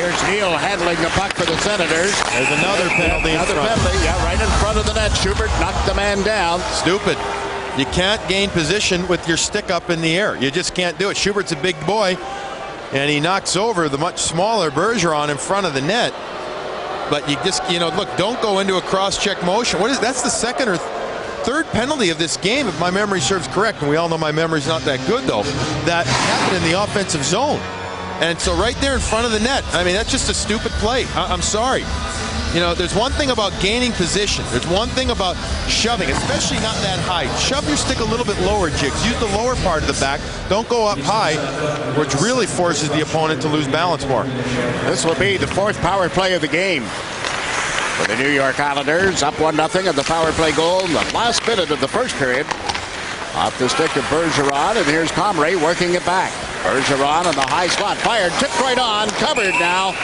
Here's Neal handling the puck for the Senators. There's another penalty in front. Penalty, yeah, right in front of the net. Schubert knocked the man down. Stupid. You can't gain position with your stick up in the air. You just can't do it. Schubert's a big boy, and he knocks over the much smaller Bergeron in front of the net. But you just, look, don't go into a cross-check motion. That's the second or third penalty of this game, if my memory serves correct, and we all know my memory's not that good, though, that happened in the offensive zone. And so right there in front of the net, I mean, that's just a stupid play. I'm sorry. There's one thing about gaining position. There's one thing about shoving, especially not that high. Shove your stick a little bit lower, Jigs. Use the lower part of the back. Don't go up high, which really forces the opponent to lose balance more. This will be the 4th power play of the game for the New York Islanders. Up 1-0 at the power play goal in the last minute of the first period. Off the stick of Bergeron, and here's Comrie working it back. Bergeron on the high slot. Fired, tipped right on, covered now.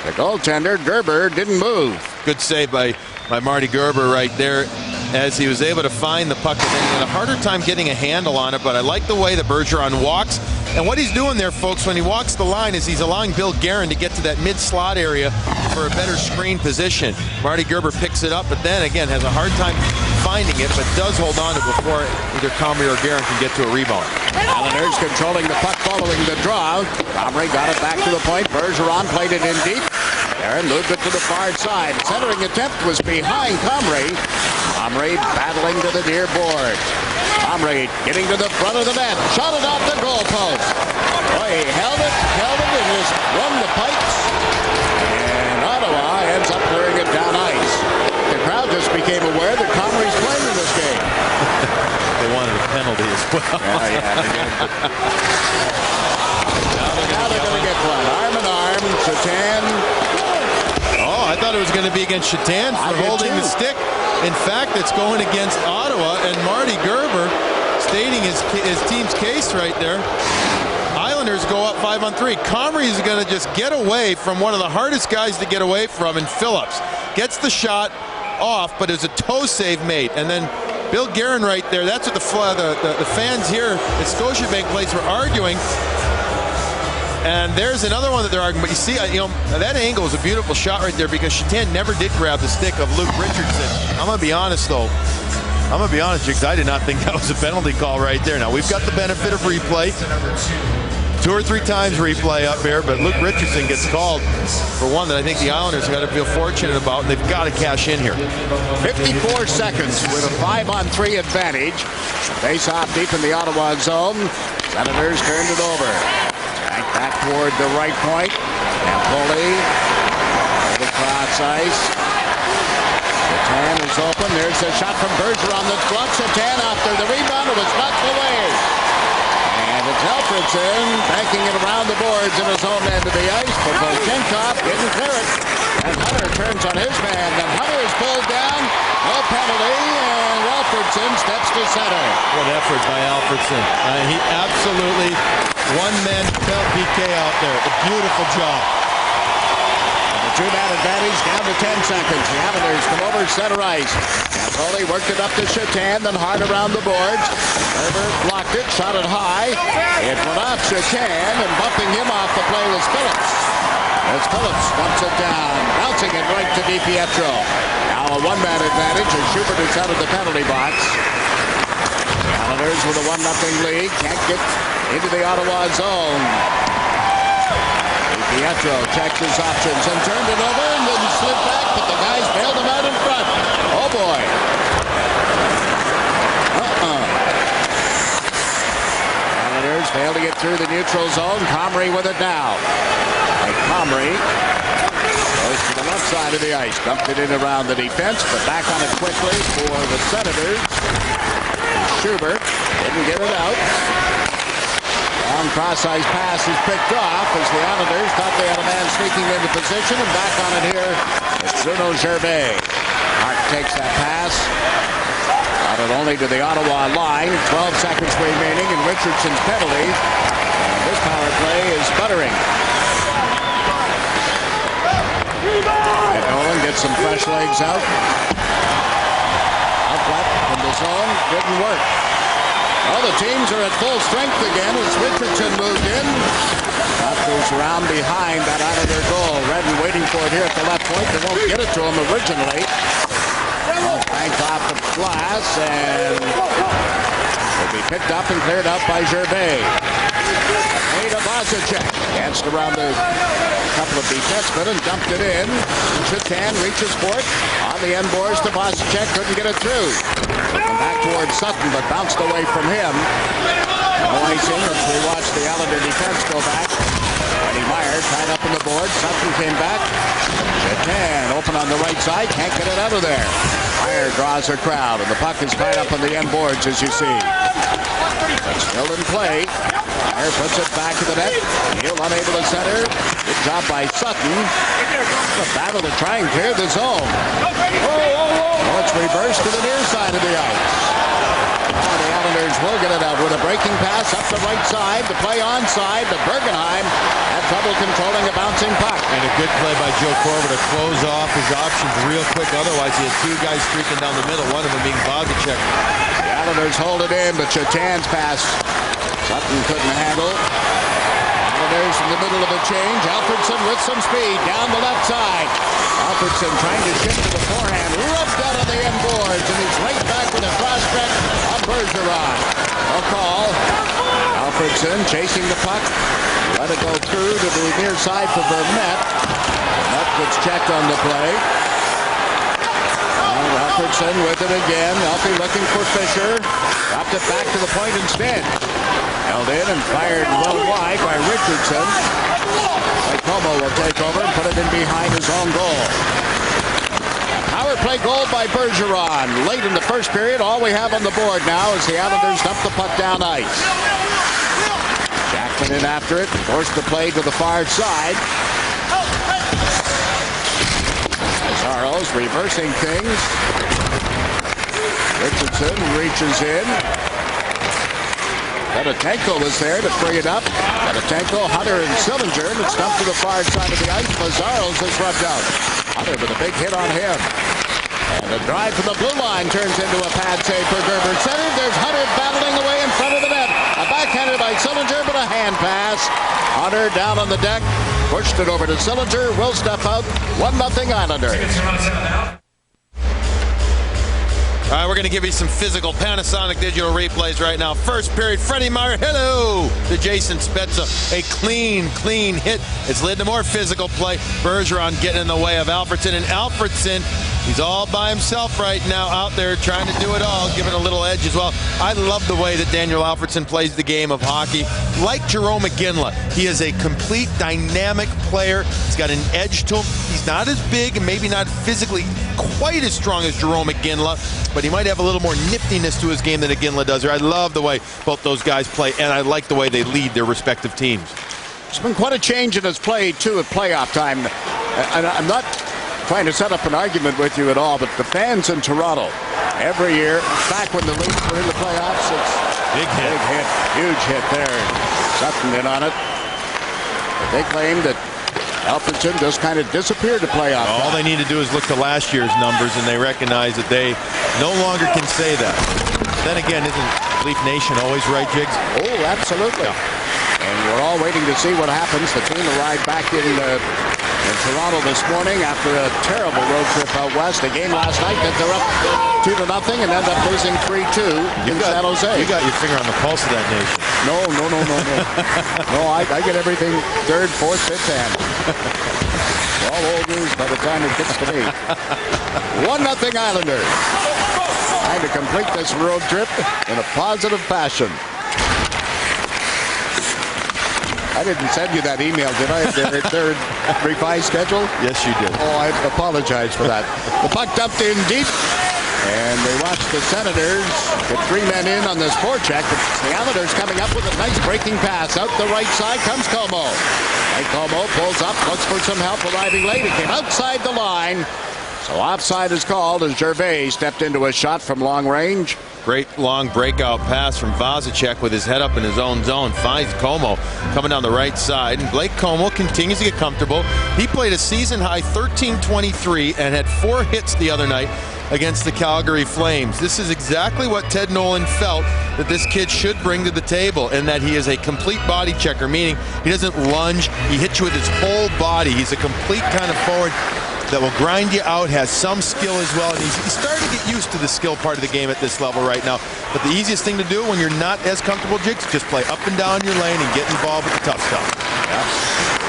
The goaltender, Gerber, didn't move. Good save by Marty Gerber right there, as he was able to find the puck. And he had a harder time getting a handle on it, but I like the way that Bergeron walks. And what he's doing there, folks, when he walks the line is he's allowing Bill Guerin to get to that mid-slot area for a better screen position. Marty Gerber picks it up, but then again has a hard time finding it, but does hold on to it before either Comrie or Guerin can get to a rebound. Islanders controlling the puck following the draw. Comrie got it back to the point. Bergeron played it in deep. Guerin moved it to the far side. Centering attempt was behind Comrie. Comrie battling to the near board. Comrie getting to the front of the net. Shot it off the goal post. Boy, he held it, and just run the pipes. And Ottawa ends up clearing it down ice. The crowd just became aware that Comrie's playing in this game. They wanted a penalty as well. Yeah, they did. Now they're going to get one. Arm in arm, Shatan. Oh, I thought it was going to be against Shatan for holding the stick. In fact, it's going against Ottawa, and Marty Gerber stating his team's case right there. Islanders go up 5-on-3. Comrie is going to just get away from one of the hardest guys to get away from in Phillips. Gets the shot off, but it's a toe save made. And then Bill Guerin right there, that's what the fans here at Scotiabank Place were arguing. And there's another one that they're arguing. But you see, that angle is a beautiful shot right there because Shatan never did grab the stick of Luke Richardson. I'm going to be honest, though. I'm going to be honest, Jigs. I did not think that was a penalty call right there. Now, we've got the benefit of replay. 2 or 3 times replay up here, but Luke Richardson gets called for one that I think the Islanders have got to feel fortunate about, and they've got to cash in here. 54 seconds with a 5-on-3 advantage. Face off deep in the Ottawa zone. Senators turned it over. Back toward the right point. Napoli. The cross ice. Shatan is open. There's a shot from Bergeron that's blocked. Shatan after the rebound. It was knocked away. And it's Alfredsson banking it around the boards in his own end of the ice. But Volchenkov didn't clear it. And Hunter turns on his man. And Hunter is pulled down. No penalty. And Alfredsson Alfredsson steps to center. What effort by Alfredsson. He absolutely one-man felt PK out there. A beautiful job. Two-man advantage down to 10 seconds. The Islanders come over center ice. Campoli worked it up to Chatan, then hard around the boards. Herbert blocked it, shot it high. It went off Chatan, and bumping him off the play was Phillips. As Phillips dumps it down, bouncing it right to DiPietro. Now a one-man advantage as Schubert is out of the penalty box. Islanders with a 1-0 lead. Can't get into the Ottawa zone. DiPietro checked his options and turned it over and then slid back, but the guys bailed him out in front. Oh boy. Islanders fail to get through the neutral zone. Comrie with it now. And Comrie goes to the left side of the ice. Dumped it in around the defense, but back on it quickly for the Senators. Schubert didn't get it out. Long cross-ice pass is picked off as the Islanders thought they had a man sneaking into position, and back on it here is Bruno Gervais. Mark takes that pass. Got it only to the Ottawa line. 12 seconds remaining in Richardson's penalty. And this power play is sputtering. And Nolan gets some fresh legs out. Outlet from the zone didn't work. Well, the teams are at full strength again as Richardson moved in. That goes around behind that Islander goal. Redden waiting for it here at the left point. They won't get it to him originally. Banked off the glass and will be picked up and cleared up by Gervais. Ada Vazicek danced around a couple of defensemen and dumped it in. Chatan reaches for it on the end boards to Vazicek. Couldn't get it through. Come back towards Sutton, but bounced away from him. No icing as we watch the Islander defense go back. Eddie Meyer tied up in the board. Sutton came back. Chatan open on the right side. Can't get it out of there. Meyer draws a crowd, and the puck is tied up on the end boards, as you see. But still in play. Meyer puts it back to the net. Neal unable to center. Good job by Sutton. A battle to try and clear the zone. Oh, it's reversed to the near side of the ice. Now the Islanders will get it out with a breaking pass up the right side. The play onside, but Bergenheim had trouble controlling a bouncing puck. And a good play by Joe Corver to close off his options real quick. Otherwise, he had two guys streaking down the middle, one of them being Vazicek. The Islanders hold it in, but Chatan's pass Sutton couldn't handle. Islanders in the middle of a change. Alfredsson with some speed down the left side. Alfredsson trying to shift to the forehand. Rubbed out on the end boards, and he's right back with a cross-check on Bergeron. No call. Alfredsson chasing the puck. Let it go through to the near side for Vermette. That gets checked on the play. Alfredsson with it again. Elfie looking for Fisher. Dropped it back to the point instead. Held in and fired well wide by Richardson. Como will take over and put it in behind his own goal. Power play goal by Bergeron. Late in the first period, all we have on the board now is the Islanders dump the puck down ice. Jackman in after it, forced the play to the far side. Zarro's reversing things. Richardson reaches in. Betanko was there to free it up. Betanko, Hunter, and Sillinger, and it's dumped to the far side of the ice. Mazzaros is rubbed out. Hunter with a big hit on him. And the drive from the blue line turns into a pad save for Gerber. Center, there's Hunter battling away in front of the net. A backhander by Sillinger, but a hand pass. Hunter down on the deck, pushed it over to Sillinger. Will step out. 1-0 Islanders. All right, we're going to give you some physical Panasonic digital replays right now. First period, Freddie Meyer, hello to Jason Spezza. A clean hit. It's led to more physical play. Bergeron getting in the way of Alfredsson. And Alfredsson, he's all by himself right now out there trying to do it all, giving a little edge as well. I love the way that Daniel Alfredsson plays the game of hockey. Like Jerome McGinley, he is a complete dynamic player. He's got an edge to him. He's not as big and maybe not physically quite as strong as Jerome McGinley, but he might have a little more niftiness to his game than McGinley does. I love the way both those guys play, and I like the way they lead their respective teams. It's been quite a change in his play, too, at playoff time. And I'm not trying to set up an argument with you at all, but the fans in Toronto every year. Back when the Leafs were in the playoffs, it's Big hit. huge hit there. Sutton in on it. But they claim that Alfredsson just kind of disappeared to playoff. All they need to do is look to last year's numbers, and they recognize that they no longer can say that. Then again, isn't Leaf Nation always right, Jigs? Oh, absolutely. And we're all waiting to see what happens. The team arrived back in Toronto this morning after a terrible road trip out west. A game last night that they're up 2-0 and end up losing 3-2 in San Jose. You got your finger on the pulse of that nation. No. No, I get everything third, fourth, fifth hand. All old news by the time it gets to me. 1-0 Islanders. Trying to complete this road trip in a positive fashion. I didn't send you that email, did I? Their revised schedule? Yes, you did. Oh, I apologize for that. The puck dumped in deep, and they watch the Senators get 3 men in on this forecheck. The Islanders coming up with a nice breaking pass. Out the right side comes Como. And Como pulls up, looks for some help, arriving late. It came outside the line. So offside is called as Gervais stepped into a shot from long range. Great long breakout pass from Vazicek with his head up in his own zone. Finds Como coming down the right side. And Blake Como continues to get comfortable. He played a season-high 13-23 and had 4 hits the other night against the Calgary Flames. This is exactly what Ted Nolan felt that this kid should bring to the table, and that he is a complete body checker, meaning he doesn't lunge. He hits you with his whole body. He's a complete kind of forward that will grind you out, has some skill as well, and he's starting to get used to the skill part of the game at this level right now. But the easiest thing to do when you're not as comfortable, Jigs, just play up and down your lane and get involved with the tough stuff. Yeah.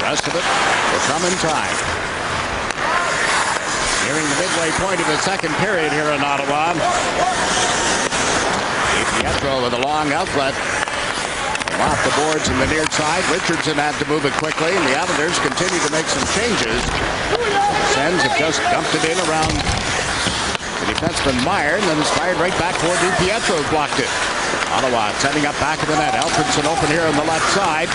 The rest of it will come in time. Nearing the midway point of the second period here in Ottawa. DiPietro with a long outlet. Off the boards in the near side. Richardson had to move it quickly, and the Islanders continue to make some changes. Sens have just dumped it in around the defenseman Meyer, and then it's fired right back toward DiPietro, who blocked it. Ottawa setting up back of the net. Alfredsson open here on the left side.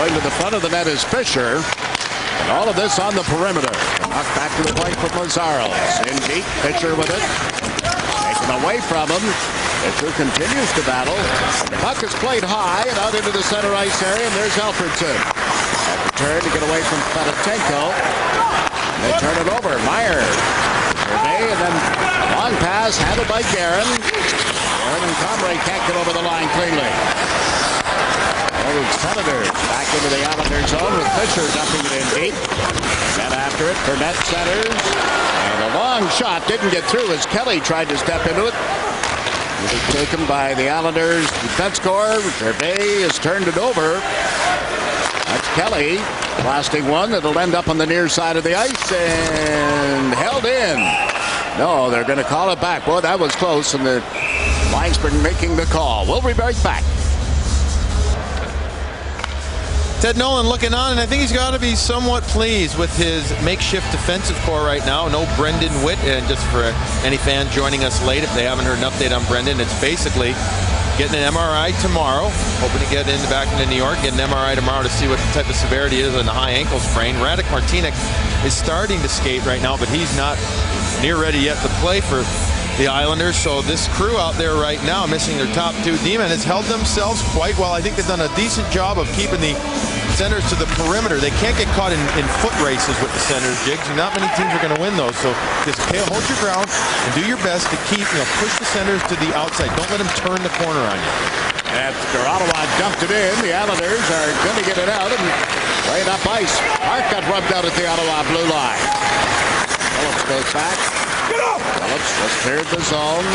Going to the front of the net is Fisher. And all of this on the perimeter. Knocked back to the point for Mazzaro. In deep, Fisher with it. Taken away from him. Fisher continues to battle. The puck is played high and out into the center ice area, and there's Alfredsson. At the turn to get away from Fedotenko. And they turn it over. Meyer. Gervais, and then long pass handled by Guerin. And Comrie can't get over the line cleanly. Senators back into the Islanders zone with Fisher dumping it in deep. Then after it, Burnett centers. And a long shot didn't get through as Kelly tried to step into it. It was taken by the Islanders defense corps. Gervais has turned it over. That's Kelly blasting one that'll end up on the near side of the ice and held in. No, they're going to call it back. Boy, that was close, and the linesman making the call. We'll be right back. Ted Nolan looking on, and I think he's got to be somewhat pleased with his makeshift defensive core right now. No Brendan Witt, and just for any fan joining us late, if they haven't heard an update on Brendan, it's basically getting an MRI tomorrow, hoping to get back into New York, get an MRI tomorrow to see what type of severity is on the high ankle sprain. Radek Martinek is starting to skate right now, but he's not near ready yet to play for the Islanders. So this crew out there right now, missing their top 2 D-men, has held themselves quite well. I think they've done a decent job of keeping the centers to the perimeter. They can't get caught in foot races with the centers, Jigs. Not many teams are going to win those. So just hold your ground and do your best to keep, push the centers to the outside. Don't let them turn the corner on you. After Ottawa dumped it in, the Islanders are going to get it out and play it up ice. Mark got rubbed out at the Ottawa blue line. Phillips goes back. Phillips just cleared the zone.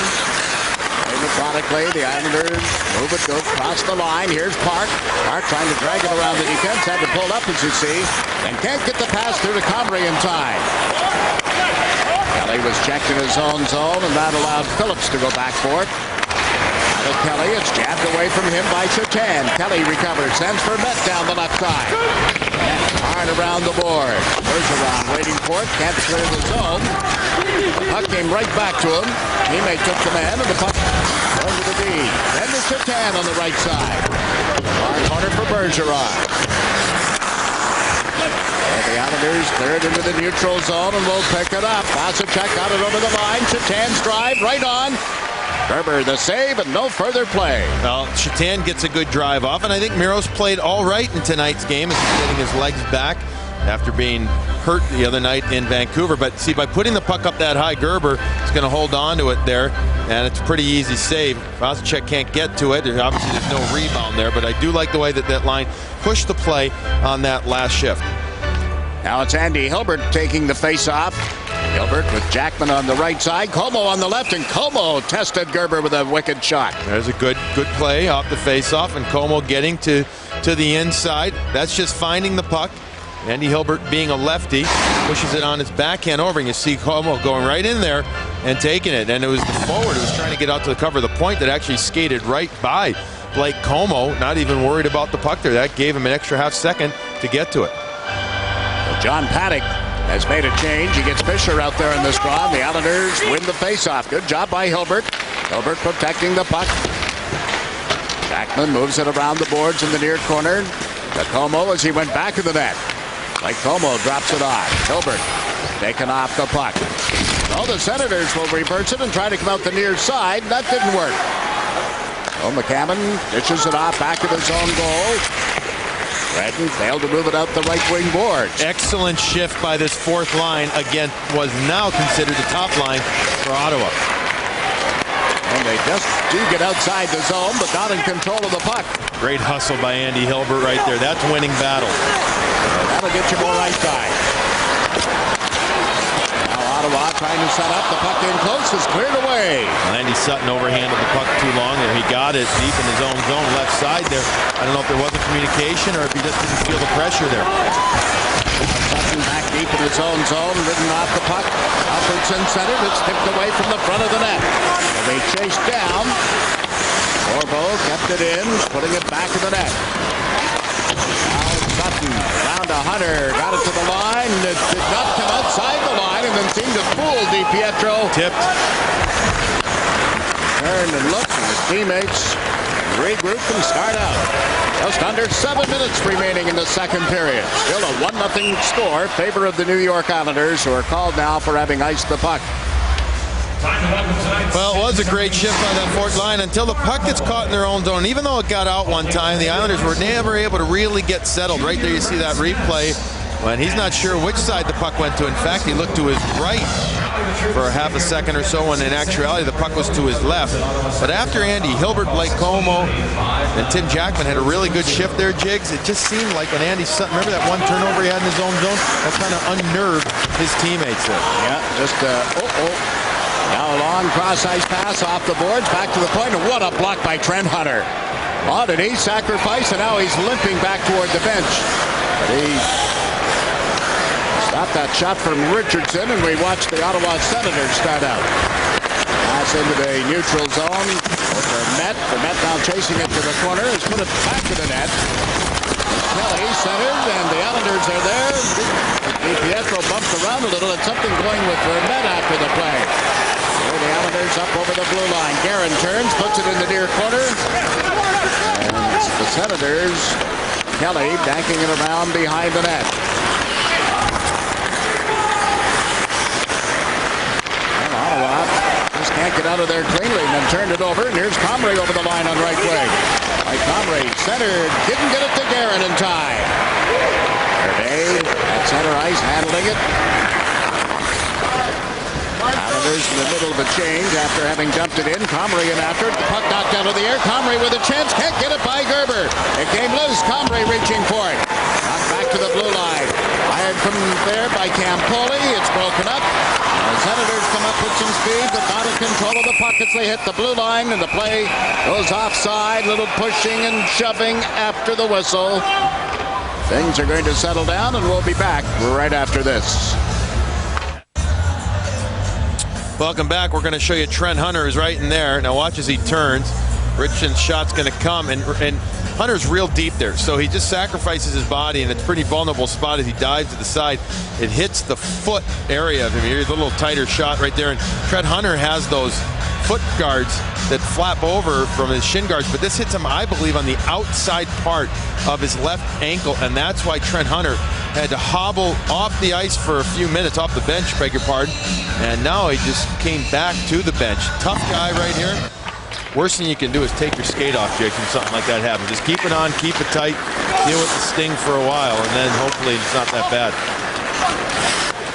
Methodically, the Islanders move it, go across the line. Here's Park. Park trying to drag it around the defense. Had to pull up, as you see, and can't get the pass through to Comrie in time. Kelly was checked in his own zone, and that allowed Phillips to go back for it. Out of Kelly, it's jabbed away from him by Sertan. Kelly recovers, sends for Met down the left side. Hard around the board. Bergeron waiting for it, can't clear the zone. The puck came right back to him. Teammate took command, and the puck over the D. Then to Sertan on the right side. Far corner for Bergeron. And the Islanders cleared into the neutral zone, and will pick it up. Vazicek got it over the line. Sertan's drive right on. Gerber the save and no further play. Well, Shatan gets a good drive off, and I think Miro's played all right in tonight's game as he's getting his legs back after being hurt the other night in Vancouver. But see, by putting the puck up that high, Gerber is going to hold on to it there, and it's a pretty easy save. Vasicek can't get to it. Obviously, there's no rebound there, but I do like the way that that line pushed the play on that last shift. Now it's Andy Hilbert taking the face-off. Hilbert with Jackman on the right side, Como on the left, and Como tested Gerber with a wicked shot. There's a good play off the face-off, and Como getting to the inside. That's just finding the puck. Andy Hilbert, being a lefty, pushes it on his backhand over, and you see Como going right in there and taking it. And it was the forward who was trying to get out to the cover of the point that actually skated right by Blake Como, not even worried about the puck there. That gave him an extra half second to get to it. Well, John Paddock has made a change. He gets Fisher out there in this draw. The Islanders win the faceoff. Good job by Hilbert. Hilbert protecting the puck. Jackman moves it around the boards in the near corner. To Como as he went back of the net. Like Como drops it off. Hilbert taken off the puck. Well, the Senators will reverse it and try to come out the near side. That didn't work. Oh, McCammon dishes it off back of his own goal. Redden failed to move it out the right wing boards. Excellent shift by this fourth line. Again, was now considered the top line for Ottawa. And they just do get outside the zone, but not in control of the puck. Great hustle by Andy Hilbert right there. That's winning battles. That'll get you more right side. Now Ottawa trying to set up. The puck in close is cleared away. Well, Andy Sutton overhandled the puck too long there. He got it deep in his own zone, left side there. I don't know if there wasn't communication or if he just didn't feel the pressure there. Sutton back deep in his own zone, ridden off the puck. Alfredsson centered. It's tipped away from the front of the net. And they chased down. Orbo kept it in, putting it back in the net. Sutton down to Hunter, got it to the line. It did not come outside the line and then seemed to fool DiPietro. Tipped. Turned and looked, and his teammates regroup and start out. Just under 7 minutes remaining in the second period. Still a 1-0 score in favor of the New York Islanders, who are called now for having iced the puck. Well, it was a great shift by that fourth line until the puck gets caught in their own zone. Even though it got out one time, the Islanders were never able to really get settled. Right there you see that replay when he's not sure which side the puck went to. In fact, he looked to his right for a half a second or so, when in actuality the puck was to his left. But after Andy Hilbert, Blake Como, and Tim Jackman had a really good shift there, Jigs, it just seemed like when Andy Sutton, remember that one turnover he had in his own zone? That kind of unnerved his teammates there. Yeah, just now a long cross-ice pass off the boards, back to the point, and what a block by Trent Hunter. Oh, did he sacrifice, and now he's limping back toward the bench. But he stopped that shot from Richardson, and we watched the Ottawa Senators start out. Pass into the neutral zone over Met. The Met now chasing it to the corner, has put it back to the net. Kelly centered, and the Islanders are there. DiPietro bumped around a little, and something going with Vermette after the play. Here the Islanders up over the blue line. Guerin turns, puts it in the near corner. And the Senators, Kelly banking it around behind the net. And Ottawa just can't get out of there cleanly, and then turned it over. And here's Comrie over the line on right wing. Comrie centered, didn't get it to Guerin in time. Hervé at center ice handling it. Islanders in the middle of a change after having dumped it in. Comrie in after it. The puck knocked out of the air. Comrie with a chance. Can't get it by Gerber. It came loose. Comrie reaching for it. Knocked back to the blue line. Fired from there by Campoli. It's broken up. The Senators come up with some speed, but not in control of the puck as they hit the blue line, and the play goes offside. Little pushing and shoving after the whistle. Things are going to settle down, and we'll be back right after this. Welcome back. We're going to show you Trent Hunter is right in there. Now watch as he turns. Richardson's shot's going to come, and Hunter's real deep there, so he just sacrifices his body, and it's a pretty vulnerable spot as he dives to the side. It hits the foot area of him. Here's a little tighter shot right there, and Trent Hunter has those foot guards that flap over from his shin guards, but this hits him, I believe, on the outside part of his left ankle, and that's why Trent Hunter had to hobble off the ice for a few minutes, off the bench, beg your pardon, and now he just came back to the bench. Tough guy right here. Worst thing you can do is take your skate off, Jake, when something like that happens. Just keep it on, keep it tight, deal with the sting for a while, and then hopefully it's not that bad.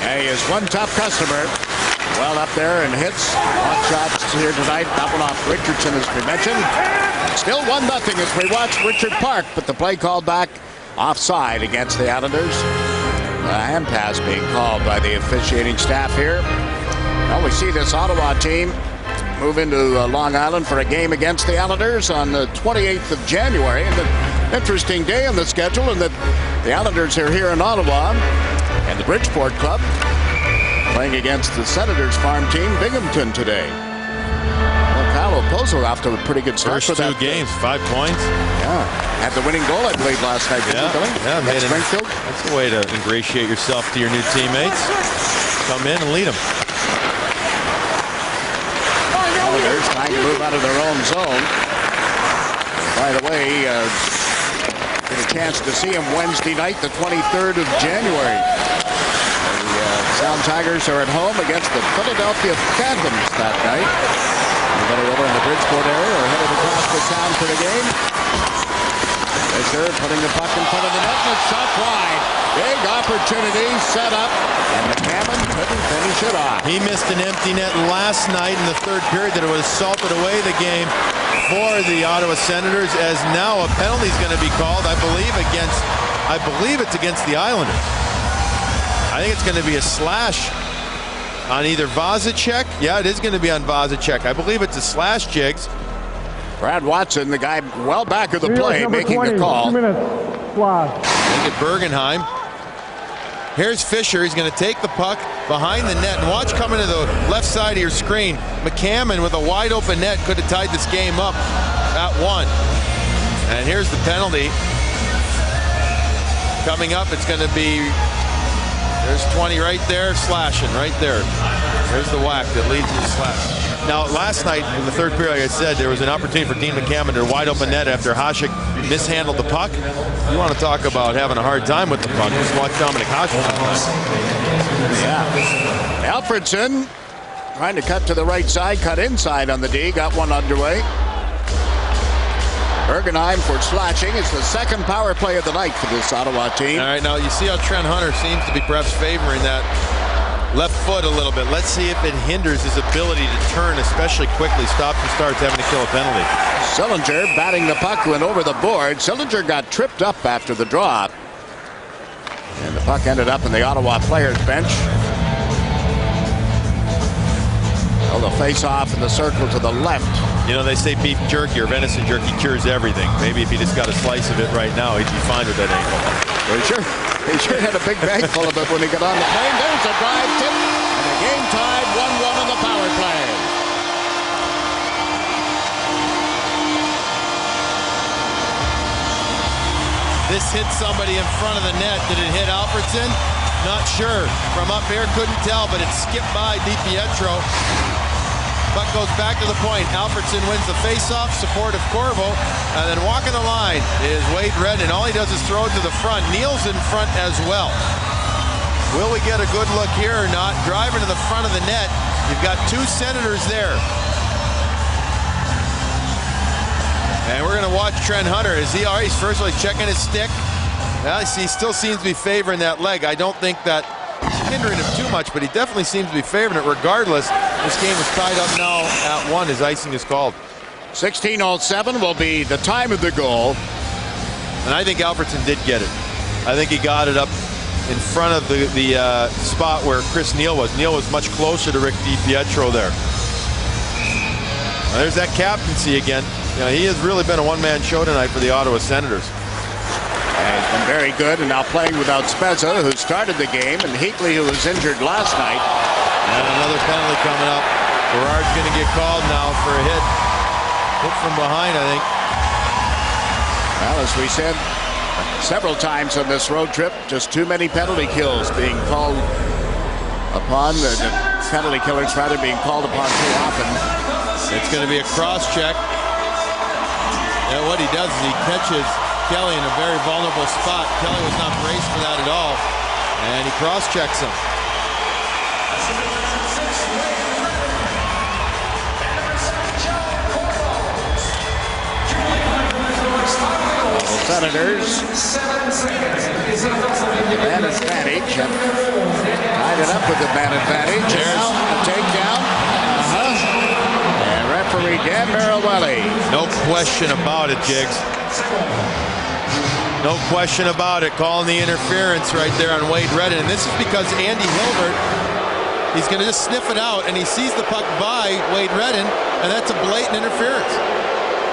And he is one tough customer. Well up there and hits. Hot shots here tonight. That one off Richardson, as we mentioned. Still 1-0 as we watch Richard Park, but the play called back offside against the Islanders. A hand pass being called by the officiating staff here. Well, we see this Ottawa team move into Long Island for a game against the Islanders on the 28th of January. And an interesting day on the schedule, and that the Islanders are here in Ottawa, and the Bridgeport Club playing against the Senators farm team, Binghamton, today. Well, Kyle Oposo off to a pretty good start. First two games, 5 points. Yeah, had the winning goal, I believe, last night. Yeah, that's a way to ingratiate yourself to your new teammates. Come in and lead them. Islanders trying to move out of their own zone. By the way, get a chance to see him Wednesday night, the 23rd of January. The Sound Tigers are at home against the Philadelphia Phantoms that night. Anybody over in the Bridgeport area or headed across the town for the game? Fisher putting the puck in front of the net, and it's shot wide. Big opportunity set up, and McCammon couldn't finish it off. He missed an empty net last night in the third period that would have salted away the game for the Ottawa Senators, as now a penalty is going to be called, I believe it's against the Islanders. I think it's going to be a slash on either Vazicek. Yeah, it is going to be on Vazicek. I believe it's a slash, Jigs. Brad Watson, the guy well back of the play, making the call. 2 minutes. Fly. Look at Bergenheim. Here's Fisher. He's going to take the puck behind the net. And watch coming to the left side of your screen. McCammon with a wide open net could have tied this game up at 1. And here's the penalty. Coming up, it's going to be, there's 20 right there, slashing right there. There's the whack that leads to the slash. Now, last night in the third period, like I said, there was an opportunity for Dean McCammon to wide open net after Hasek mishandled the puck. You want to talk about having a hard time with the puck. Just watch Dominic Hasek. Yeah. Alfredsson trying to cut to the right side, cut inside on the D, got one underway. Bergenheim for slashing. It's the second power play of the night for this Ottawa team. All right, now you see how Trent Hunter seems to be perhaps favoring that left foot a little bit. Let's see if it hinders his ability to turn, especially quickly. Stops and starts having to kill a penalty. Sillinger batting the puck, went over the board. Sillinger got tripped up after the draw. And the puck ended up in the Ottawa players' bench. Well, the face-off in the circle to the left. You know, they say beef jerky or venison jerky cures everything. Maybe if he just got a slice of it right now, he'd be fine with that ankle. Well, he sure had a big bag full of it when he got on the plane. There's a drive tip, and the game tied 1-1 on the power play. This hit somebody in front of the net. Did it hit Alfredsson? Not sure. From up here, couldn't tell, but it skipped by DiPietro. Puck goes back to the point. Alfredsson wins the faceoff, support of Corvo, and then walking the line is Wade Redden. All he does is throw it to the front. Neal's in front as well. Will we get a good look here or not? Driving to the front of the net. You've got two Senators there. And we're going to watch Trent Hunter. Is he all right? He's first of all, he's checking his stick. Well, he still seems to be favoring that leg. I don't think that hindering him too much, but he definitely seems to be favoring it. Regardless, this game is tied up now at 1 as icing is called. 16:07 will be the time of the goal. And I think Alfredsson did get it. I think he got it up in front of the spot where Chris Neal was. Neal was much closer to Rick DiPietro there. Now, there's that captaincy again. You know, he has really been a one-man show tonight for the Ottawa Senators. And he's been very good, and now playing without Spezza, who started the game, and Heatley, who was injured last night. And another penalty coming up. Gerard's going to get called now for a hit. Hit from behind, I think. Well, as we said several times on this road trip, just too many penalty kills being called upon, the penalty killers rather being called upon too often. It's going to be a cross-check. And what he does is he catches Kelly in a very vulnerable spot. Kelly was not braced for that at all, and he cross-checks him. Senators, man advantage, and tied it up with the man advantage. There's a takedown. And referee Dan Marilelli. No question about it, Jigs. No question about it. Calling the interference right there on Wade Redden. And this is because Andy Hilbert, he's going to just sniff it out, and he sees the puck by Wade Redden, and that's a blatant interference.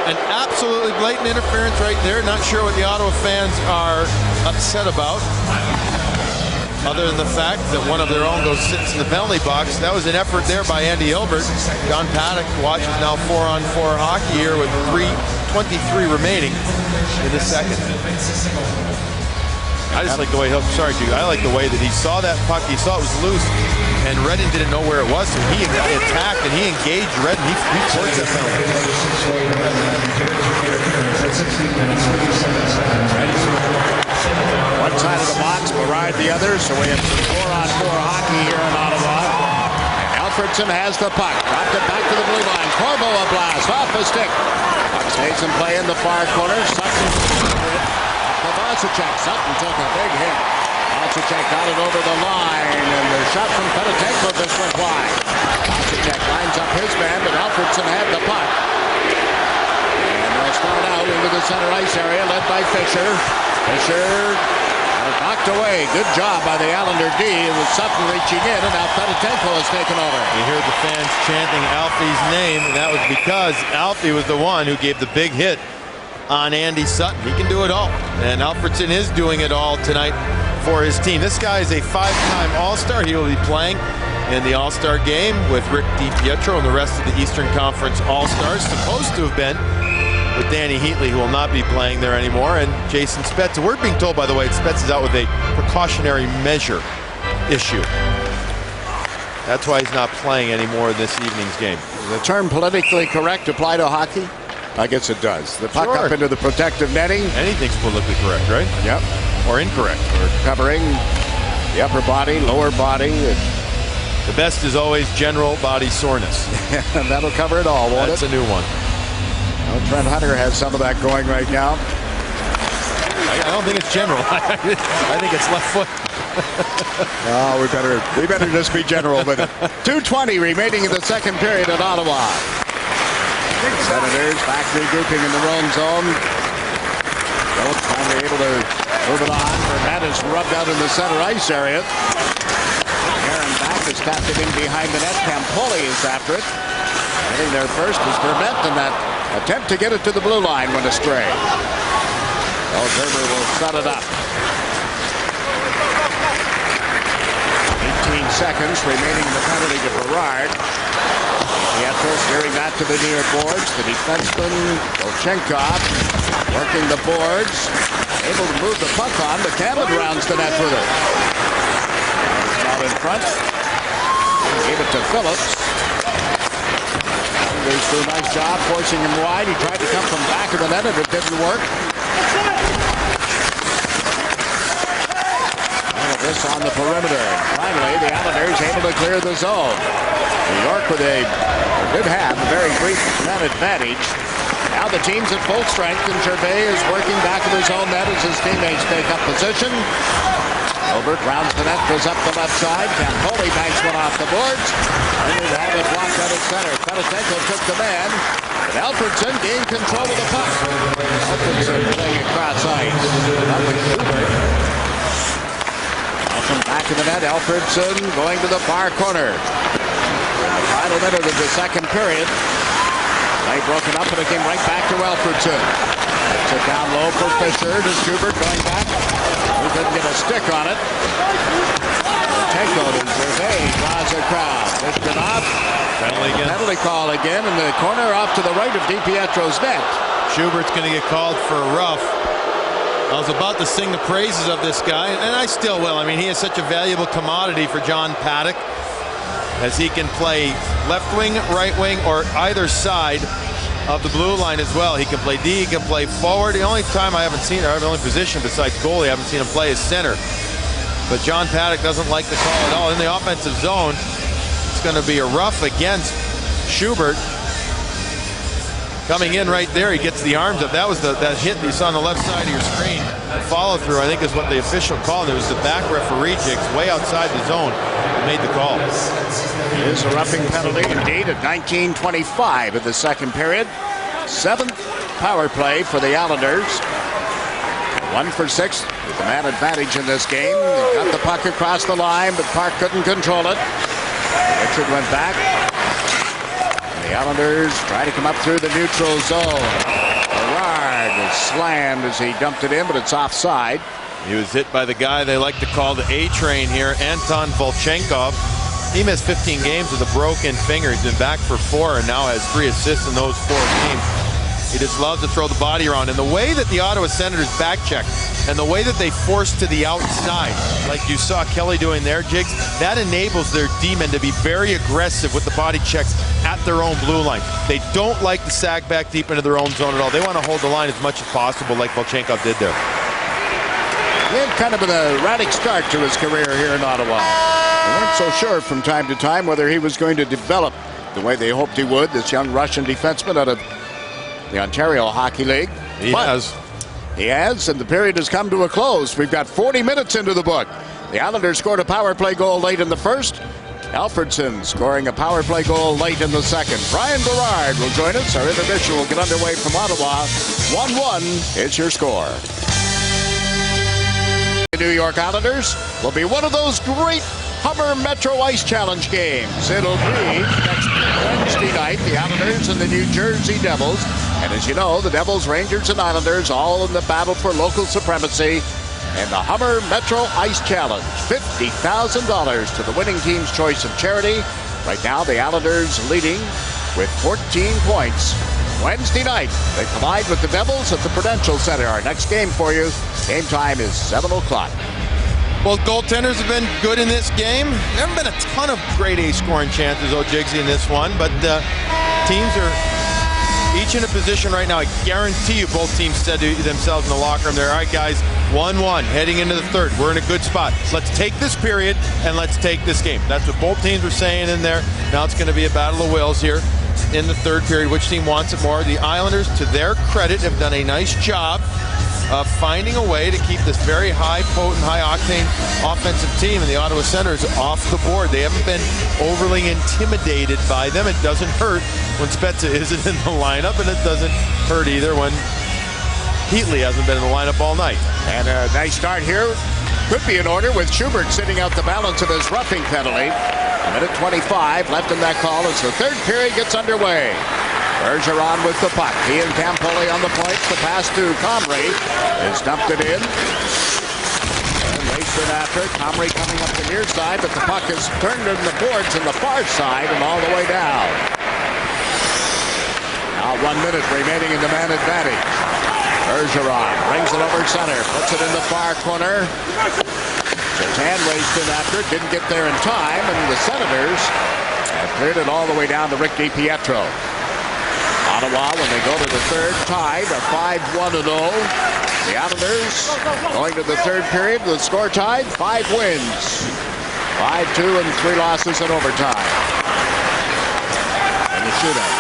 An absolutely blatant interference right there. Not sure what the Ottawa fans are upset about, other than the fact that one of their own goes sits in the penalty box. That was an effort there by Andy Hilbert. John Paddock watches now 4-on-4 hockey here with 3:23 remaining in the second. I just like the way I like the way that he saw that puck. He saw it was loose, and Redden didn't know where it was, so he attacked and he engaged Redden. He forced that penalty. One side of the box, Berard the other, so we have some 4-on-4 hockey here in Ottawa. Alfredsson has the puck, dropped it back to the blue line. Corbo a blast off the stick. Puck stays in play in the far corner. Sutton took a big hit. Vasicek got it over the line, and the shot from Fedotenko just went wide. Vasicek lines up his man, but Alfredsson had the puck. And they'll start out into the center ice area, led by Fisher. Fisher knocked away. Good job by the Islander D. It was Sutton reaching in, and now Fedotenko has taken over. You hear the fans chanting Alfie's name, and that was because Alfie was the one who gave the big hit on Andy Sutton. He can do it all, and Alfredsson is doing it all tonight for his team. This guy is a 5-time All-Star. He will be playing in the All-Star game with Rick DiPietro and the rest of the Eastern Conference All-Stars. Supposed to have been with Danny Heatley, who will not be playing there anymore, and Jason Spetz. We're being told, by the way, Spetz is out with a precautionary measure issue. That's why he's not playing anymore in this evening's game. Does the term politically correct apply to hockey? I guess it does. The puck up into the protective netting. Anything's politically correct, right? Yep. Or incorrect. Or covering the upper body, lower body. The best is always general body soreness. And that'll cover it all, won't it? That's a new one. Well, Trent Hunter has some of that going right now. I don't think it's general. I think it's left foot. Oh, we better just be general with it. 2:20 remaining in the second period at Ottawa. Senators back regrouping in their own zone. Phillips finally able to move it on. Vermette is rubbed out in the center ice area. Aaron back is tapped it in behind the net. Campoli is after it. Getting there first was Vermette, and that attempt to get it to the blue line went astray. Well, Gerber will set it up. 18 seconds remaining in the penalty to Berard. DiPietro steering that to the near boards. The defenseman, Volchenkov, working the boards. Able to move the puck on, but Campbell rounds the net with it. Out in front. Gave it to Phillips. He's doing a nice job forcing him wide. He tried to come from back of the net, and it didn't work. This on the perimeter. Finally, the Islanders able to clear the zone. New York with a good half, a very brief net advantage. Now the team's at full strength, and Gervais is working back of his own net as his teammates take up position. Gilbert rounds the net, goes up the left side. Campoli banks one off the boards. And they have it blocked out at center. Fedotenko took the man. And Alfredsson gained control of the puck. Alfredsson playing across ice. From back in the net, Alfredsson going to the far corner. Final minute of the second period. Play broken up, and it came right back to Alfredsson. It's it down low for Fisher. To Schubert going back. He couldn't get a stick on it. Tenko to Gervais draws a crowd. Pushed it off. Penalty again. Penalty call again in the corner off to the right of DiPietro's net. Schubert's going to get called for a rough. I was about to sing the praises of this guy, and I still will. I mean, he is such a valuable commodity for John Paddock, as he can play left wing, right wing, or either side of the blue line as well. He can play D, he can play forward. The only time I haven't seen, or the only position besides goalie I haven't seen him play is center. But John Paddock doesn't like the call at all. In the offensive zone, it's going to be a rough against Schubert. Coming in right there, he gets the arms up. That was that hit that you saw on the left side of your screen. The follow through, I think, is what the official called. It was the back referee, Jigs, way outside the zone, made the call. It is a roughing penalty indeed at 19:25 of the second period. 7th power play for the Islanders. 1 for 6 with the man advantage in this game. They got the puck across the line, but Park couldn't control it. Richard went back. The Islanders try to come up through the neutral zone. Gerard was slammed as he dumped it in, but it's offside. He was hit by the guy they like to call the A-train here, Anton Volchenkov. He missed 15 games with a broken finger. He's been back for 4 and now has 3 assists in those 4 games. He just loves to throw the body around. And the way that the Ottawa Senators back check and the way that they force to the outside, like you saw Kelly doing there, Jigs, that enables their D-men to be very aggressive with the body checks at their own blue line. They don't like to sag back deep into their own zone at all. They want to hold the line as much as possible, like Volchenkov did there. He had kind of an erratic start to his career here in Ottawa. They weren't so sure from time to time whether he was going to develop the way they hoped he would, this young Russian defenseman out of the Ontario Hockey League. He has, and the period has come to a close. We've got 40 minutes into the book. The Islanders scored a power play goal late in the first. Alfredsson scoring a power play goal late in the second. Brian Berard will join us. Our intermission will get underway from Ottawa. 1-1 is your score. The New York Islanders will be one of those great Hummer Metro Ice Challenge games. It'll be next Wednesday night, the Islanders and the New Jersey Devils. And as you know, the Devils, Rangers, and Islanders all in the battle for local supremacy. And the Hummer Metro Ice Challenge, $50,000 to the winning team's choice of charity. Right now, the Islanders leading with 14 points. Wednesday night, they collide with the Devils at the Prudential Center. Our next game for you, game time is 7 o'clock. Both goaltenders have been good in this game. There haven't been a ton of grade A scoring chances, Jigsy, in this one, but teams are each in a position right now. I guarantee you both teams said to themselves in the locker room there, all right, guys, 1-1, heading into the third. We're in a good spot. Let's take this period, and let's take this game. That's what both teams were saying in there. Now it's going to be a battle of wills here in the third period. Which team wants it more? The Islanders, to their credit, have done a nice job of finding a way to keep this very high, potent, high-octane offensive team in the Ottawa Senators off the board. They haven't been overly intimidated by them. It doesn't hurt when Spezza isn't in the lineup, and it doesn't hurt either when Heatley hasn't been in the lineup all night. And a nice start here. Could be in order with Schubert sitting out the balance of his roughing penalty. A minute 25 left in that call as the third period gets underway. Bergeron with the puck. He and Campoli on the points. The pass to Comrie is dumped it in. And raced it after. Comrie coming up the near side, but the puck is turned in the boards on the far side and all the way down. Now 1 minute remaining in the man advantage. Bergeron brings it over center, puts it in the far corner. Sertan raced in after it, didn't get there in time, and the Senators have cleared it all the way down to Rick DiPietro. Ottawa, when they go to the third, tied a 5-1-0. The Islanders going to the third period with score tied, 5 wins. 5-2 and 3 losses in overtime. And the shootout.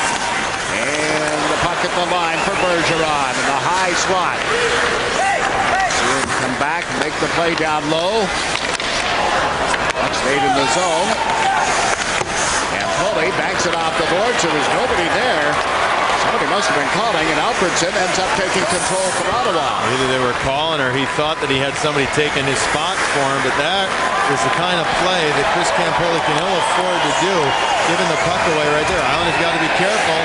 And the puck at the line for Bergeron in the high slot. See him come back and make the play down low. Puck stayed in the zone. And Foley backs it off the boards. There was nobody there. Somebody must have been calling, and Alfredsson ends up taking control from Ottawa. Either they were calling or he thought that he had somebody taking his spot for him, but that is the kind of play that Chris Campoli can ill afford to do, giving the puck away right there. Islanders got to be careful.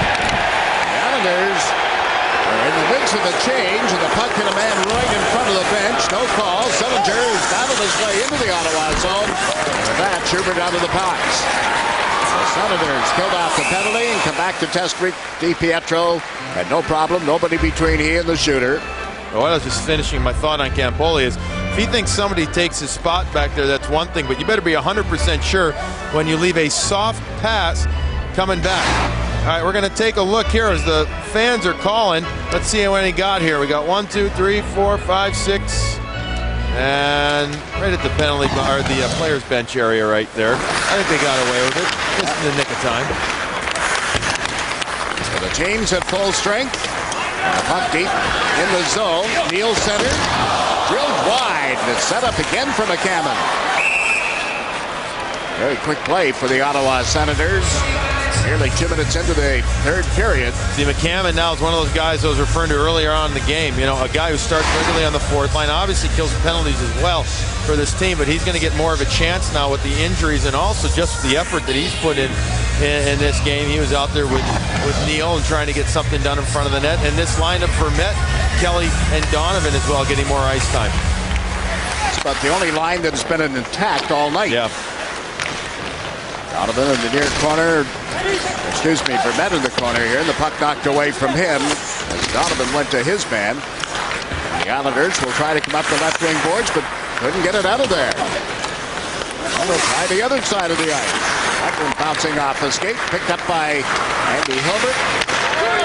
The Islanders are in the midst of a change, and the puck hit a man right in front of the bench. No call. Sellinger has battled his way into the Ottawa zone. And with that, Schubert out of the box. The Senators killed off the penalty and come back to test DiPietro. Had no problem, nobody between he and the shooter. Well, I was just finishing my thought on Campoli is if he thinks somebody takes his spot back there, that's one thing, but you better be 100% sure when you leave a soft pass coming back. All right, we're going to take a look here as the fans are calling. Let's see how many got here. We got 1, 2, 3, 4, 5, 6, and right at the penalty bar, the players' bench area right there. I think they got away with it just in the nick of time. So the team's at full strength. The puck deep in the zone. Neal center. Drilled wide. And it's set up again for McCammon. Very quick play for the Ottawa Senators. Nearly 2 minutes into the third period. See, McCammon now is one of those guys I was referring to earlier on in the game. You know, a guy who starts regularly on the fourth line, obviously kills penalties as well for this team, but he's going to get more of a chance now with the injuries and also just the effort that he's put in this game. He was out there with Neal and trying to get something done in front of the net. And this lineup for Met, Kelly and Donovan as well, getting more ice time. It's about the only line that has been intact all night. Yeah. Donovan in the near corner. Excuse me, Vermette in the corner here. And the puck knocked away from him as Donovan went to his man. And the Islanders will try to come up the left wing boards, but couldn't get it out of there. And they'll try the other side of the ice. That one bouncing off the skate, picked up by Andy Hilbert.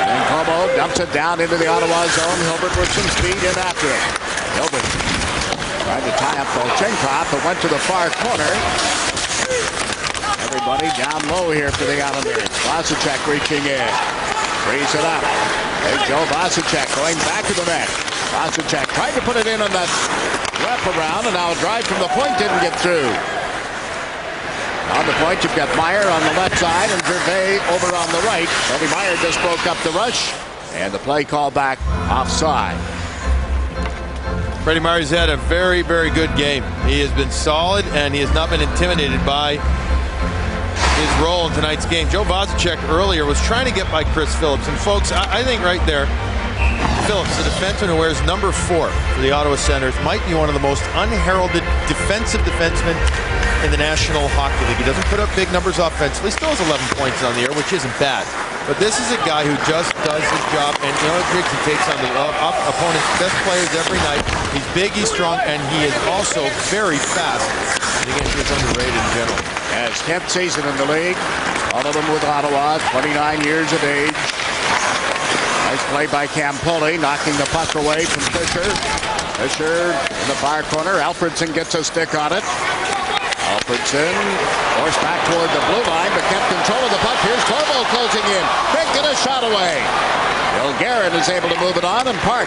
And Como dumps it down into the Ottawa zone. Hilbert with some speed in after it. Hilbert tried to tie up Volchenkov, but went to the far corner. Everybody down low here for the Islanders. Vasicek reaching in. Frees it up. There's Joe Vasicek going back to the net. Vasicek tried to put it in on that wraparound, and now a drive from the point didn't get through. On the point, you've got Meyer on the left side and Gervais over on the right. Tony Meyer just broke up the rush, and the play call back offside. Freddie Meyer's had a very, very good game. He has been solid, and he has not been intimidated by his role in tonight's game. Joe Vasicek earlier was trying to get by Chris Phillips. And folks, I think right there, Phillips, the defenseman who wears number 4 for the Ottawa Senators, might be one of the most unheralded defensive defensemen in the National Hockey League. He doesn't put up big numbers offensively. Still has 11 points on the year, which isn't bad. But this is a guy who just does his job, and you know what he takes on the opponent's best players every night. He's big, he's strong, and he is also very fast. I think he's underrated in general. His 10th season in the league. All of them with Ottawa, 29 years of age. Nice play by Campoli, knocking the puck away from Fisher. Fisher in the far corner. Alfredsson gets a stick on it. Alfredsson forced back toward the blue line, but kept control of the puck. Here's Torbo closing in. Can't get a shot away. Bill Guerin is able to move it on, and Park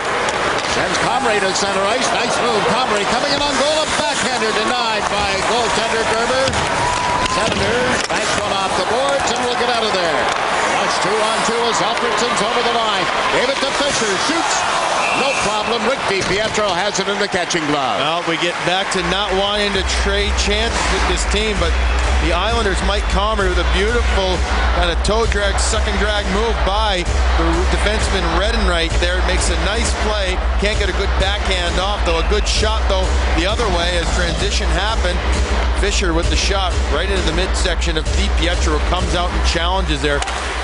sends Comrie to center ice. Nice move. Comrie coming in on goal. A backhander denied by goaltender Gerber. Senators banks one off the boards, and we'll get out of there. Rush 2-on-2 as Alfredsson's over the line. Gave it to Fisher. Shoots. No problem. Rick DiPietro has it in the catching glove. Well, we get back to not wanting to trade chances with this team, but the Islanders, Mike Comrie with a beautiful kind of toe drag, suck and drag move by the defenseman Redden right there. Makes a nice play. Can't get a good backhand off, though. A good shot, though, the other way as transition happened. Fisher with the shot right into the midsection of DiPietro. Comes out and challenges there.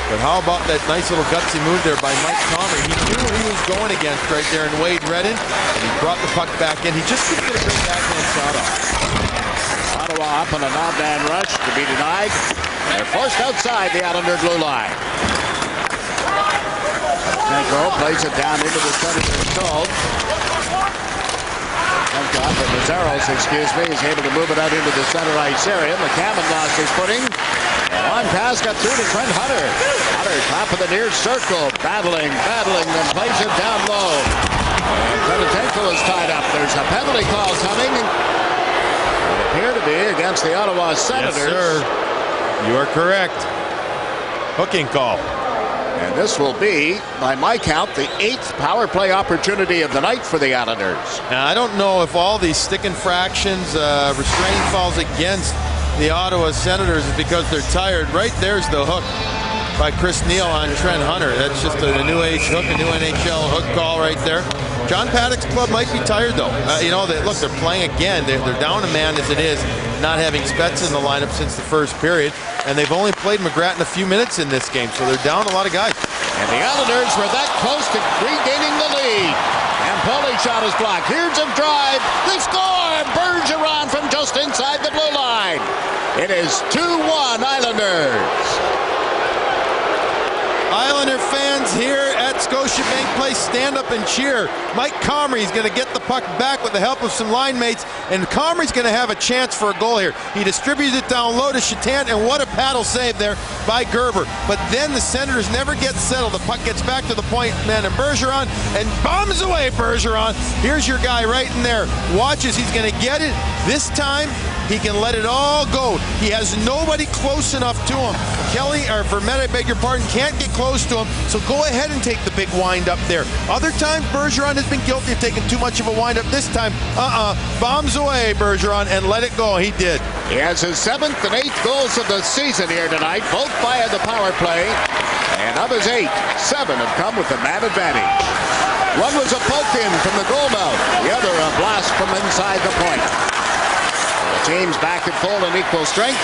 But how about that nice little gutsy move there by Mike Comrie? He knew who he was going against right there in Wade Redden, and he brought the puck back in. He just couldn't get a great backhand shot off. Ottawa up on an odd-man rush to be denied. They're forced outside the Islander blue line. Negro plays it down into the Senators' zone. Mazeros, is able to move it out into the center ice area. McCammon lost his footing. One pass got through to Trent Hunter. Hunter top of the near circle, battling, then plays it down low. And Tarasenko is tied up. There's a penalty call coming. It appeared to be against the Ottawa Senators. Yes, sir. You are correct. Hooking call. And this will be, by my count, the 8th power play opportunity of the night for the Islanders. Now, I don't know if all these stick infractions, restraining falls against the Ottawa Senators is because they're tired. Right there's the hook by Chris Neal on Trent Hunter. That's just a new age hook, a new NHL hook call right there. John Paddock's club might be tired, though. Look, they're playing again. They're down a man as it is. not having Spets in the lineup since the first period, and they've only played McGrattan a few minutes in this game, so they're down a lot of guys. And the Islanders were that close to regaining the lead. And Paulie shot is blocked. Here's a drive. They score! Bergeron from just inside the blue line. It is 2-1 Islanders. Islander fans here at Scotiabank Place stand up and cheer. Mike Comrie is going to get the puck back with the help of some line mates, and Comrie's going to have a chance for a goal here. He distributes it down low to Chatan, and what a paddle save there by Gerber. But then the Senators never get settled. The puck gets back to the point man and Bergeron, and bombs away Bergeron. Here's your guy right in there. Watches, he's going to get it. This time, he can let it all go. He has nobody close enough to him. Kelly, or Vermette, I beg your pardon, can't get close to him, so go ahead and take the big wind up there. Other times, Bergeron has been guilty of taking too much of a wind up. This time, bombs away, Bergeron, and let it go. He did. He has his 7th and 8th goals of the season here tonight, both via the power play. And of his 8, 7 have come with the man advantage. One was a poke in from the goal mouth, the other a blast from inside the point. The team's back at full and equal strength.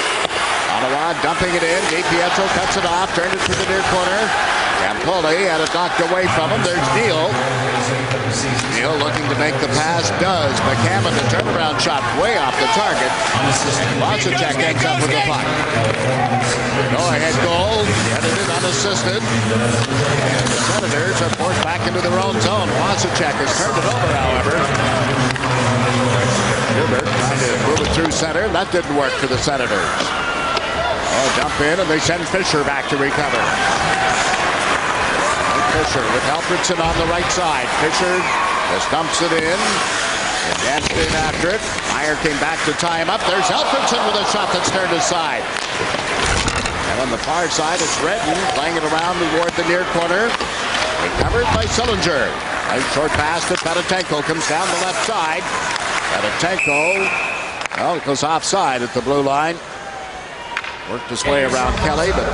Ottawa dumping it in. DiPietro cuts it off, turned it to the near corner. Campoli had it knocked away from him. There's Neal. Neal looking to make the pass. Does. McCammon, the turnaround shot way off the target. Wasicek ends up with the puck. Go-ahead goal. Edited unassisted. And the Senators are forced back into their own zone. Wasicek has turned it over, however. Gilbert trying to move it through center. That didn't work for the Senators. Dump in, and they send Fisher back to recover. Fisher with Alfredsson on the right side. Fisher just dumps it in and danced in after it. Meyer came back to tie him up. There's Alfredsson with a shot that's turned aside. And on the far side, it's Redden playing it around toward the near corner. Recovered by Sillinger. Nice short pass to Petatenko. Comes down the left side. Petatenko, well, it goes offside at the blue line. Worked his way around Kelly, but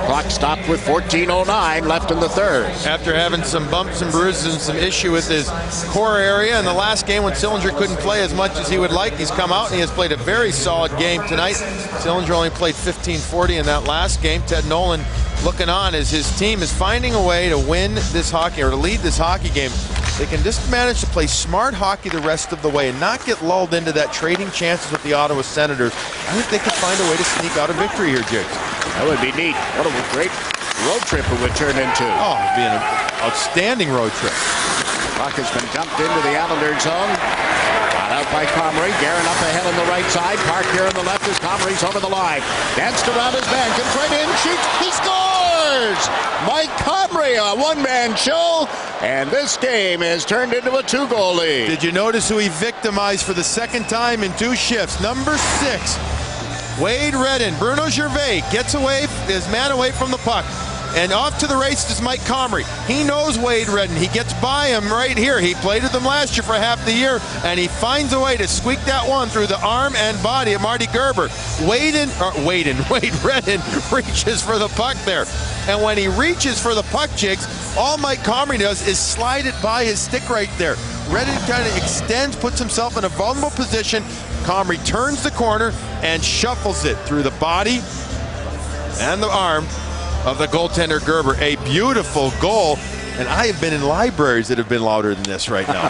clock stopped with 14:09 left in the third. After having some bumps and bruises and some issue with his core area in the last game when Sillinger couldn't play as much as he would like, he's come out and he has played a very solid game tonight. Sillinger only played 15:40 in that last game. Ted Nolan looking on as his team is finding a way to win this hockey, or to lead this hockey game. They can just manage to play smart hockey the rest of the way and not get lulled into that trading chances with the Ottawa Senators. I think they could find a way to sneak out a victory here, Jigs. That would be neat. What a great road trip it would turn into. Oh, it'd be an outstanding road trip. Puck has been dumped into the Islander zone. Brought out by Comrie. Guerin up ahead on the right side. Park here on the left as Comrie's over the line. Danced around his man. Comes right in. Shoots. He scores! Mike Comrie, a one-man show. And this game has turned into a 2-goal lead. Did you notice who he victimized for the second time in 2 shifts? Number 6, Wade Redden. Bruno Gervais gets his man away from the puck. And off to the races is Mike Comrie. He knows Wade Redden. He gets by him right here. He played with him last year for half the year, and he finds a way to squeak that one through the arm and body of Marty Gerber. Wade Redden reaches for the puck there. And when he reaches for the puck, Jigs, all Mike Comrie does is slide it by his stick right there. Redden kind of extends, puts himself in a vulnerable position. Comrie turns the corner and shuffles it through the body and the arm of the goaltender Gerber. A beautiful goal, and I have been in libraries that have been louder than this right now.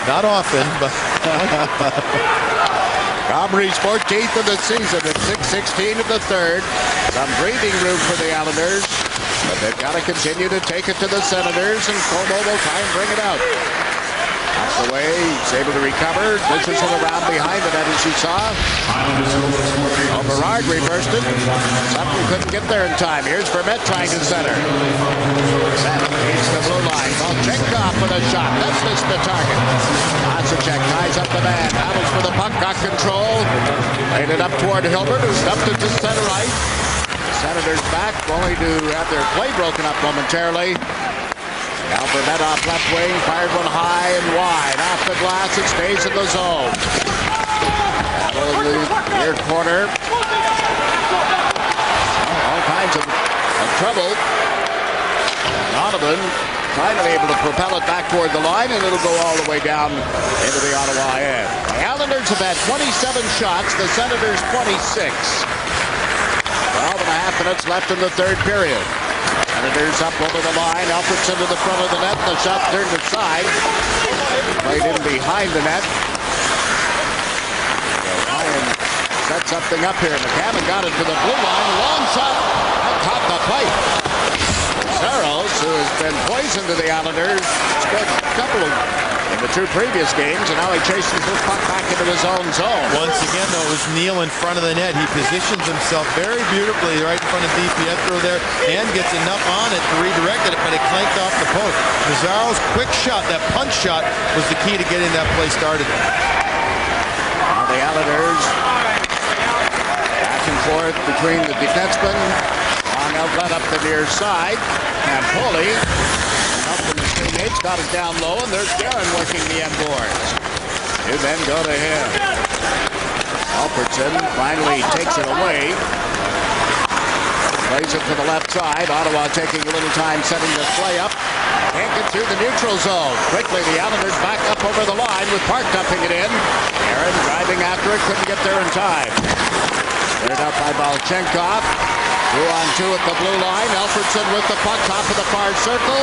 Not often, but Comrie's 14th of the season at 6:16 of the third. Some breathing room for the Islanders, but they've got to continue to take it to the Senators, and Como will try and bring it out. Off the way, he's able to recover. Dishes it around behind the net, as you saw. Berard reversed it. Sutton couldn't get there in time. Here's Vermette trying to center. He's the blue line. Chekhov with a shot. That's missed the target. Wasicek ties up the man. Battles for the puck. Got control. Laid it up toward Hilbert, who stuffed it to center right. The Senators back, only to have their play broken up momentarily. Now Vermette off left wing, fired one high and wide. Off the glass, it stays in the zone. Battle in the near corner. All kinds of trouble. Donovan finally able to propel it back toward the line, and it'll go all the way down into the Ottawa end. The Islanders have had 27 shots, the Senators 26. 12 and a half minutes left in the third period. Senators up over the line. Alfredsson to the front of the net. The shot turned aside. Played in behind the net. Ryan set something up here. McCammon got it to the blue line. Long shot. That caught the pipe. Saros, who has been poisoned to the Islanders, scored a couple of in the two previous games, and now he chases this puck back into his own zone. Once again, though, it was Neal in front of the net. He positions himself very beautifully right in front of DiPietro there and gets enough on it to redirect it, but it clanked off the post. Mazzaro's quick shot, that punch shot, was the key to getting that play started. Now the Islanders back and forth between the defensemen. On outlet up the near side. And Foley up in his teammates, got it down low, and there's Guerin working the end boards. Two men go to him. Alfredsson finally takes it away. Plays it to the left side. Ottawa taking a little time setting this play up. Can't get through the neutral zone. Quickly the Islanders back up over the line with Park dumping it in. Aaron driving after it, couldn't get there in time. Cleared out by Balchenkov. 2-on-2 at the blue line. Alfredsson with the puck, top of the far circle.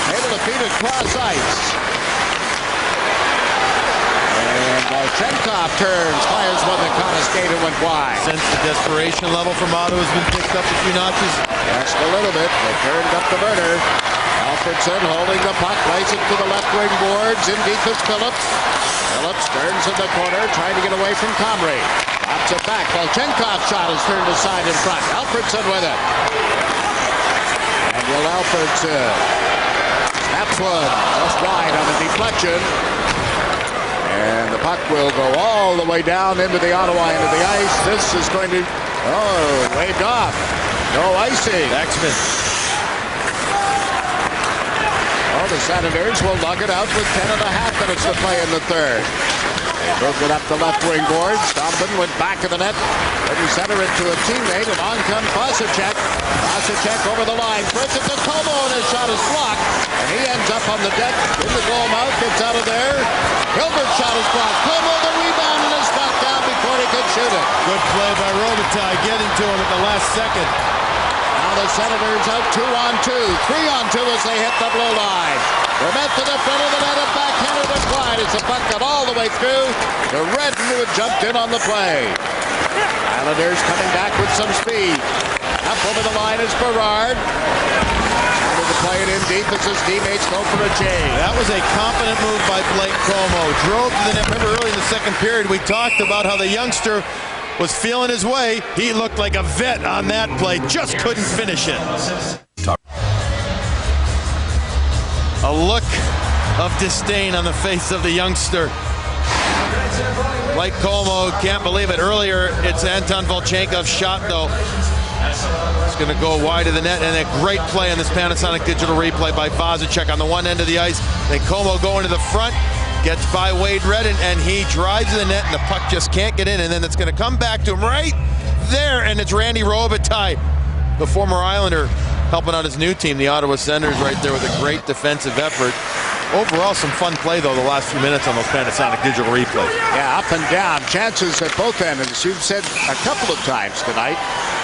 Able to feed it cross ice. And Balchenkov turns, fires one that caught a skate and went wide. Since the desperation level from Ottawa has been picked up a few notches. Just a little bit. They turned up the burner. Alfredsson holding the puck, plays it to the left wing boards. In deep is Phillips. Phillips turns in the corner, trying to get away from Comrie. Pops it back. Balchenkov's shot is turned aside in front. Alfredsson with it. And Will Alfredsson snaps one just wide on the deflection. And the puck will go all the way down into the Ottawa end of the ice. This is going to... Oh, waved off. No icing. Axman. Oh, the Senators will lug it out with 10 and a half minutes to play in the third. Broke it up the left wing boards. Donovan went back of the net. Couldn't center it to a teammate, and on comes Vasicek. Vasicek over the line. Puts it to Como, and his shot is blocked. And he ends up on the deck in the goal mouth. Gets out of there. Gilbert's shot is blocked. Como the rebound, and is knocked down before he could shoot it. Good play by Robitaille, getting to him at the last second. Now the Senators out 2-on-2. 3-on-2 as they hit the blue line. Vermette to the front of the net, and backhanded and wide as the puck got all the way through to Redden, who had jumped in on the play. Islanders coming back with some speed. Up over the line is Berard. Trying to play it in deep as his teammates go for a change. That was a confident move by Blake Como. Drove to the net. Remember early in the second period, we talked about how the youngster was feeling his way. He looked like a vet on that play. Just couldn't finish it. A look of disdain on the face of the youngster. Like Como, can't believe it. Earlier, it's Anton Volchenkov's shot, though. It's going to go wide of the net, and a great play on this Panasonic digital replay by Vasicek on the one end of the ice. Then Como going to the front, gets by Wade Redden, and he drives to the net, and the puck just can't get in, and then it's going to come back to him right there, and it's Randy Robitaille, the former Islander, helping out his new team, the Ottawa Senators, right there with a great defensive effort. Overall, some fun play, though, the last few minutes on those Panasonic digital replays. Yeah, up and down. Chances at both ends. As you've said a couple of times tonight,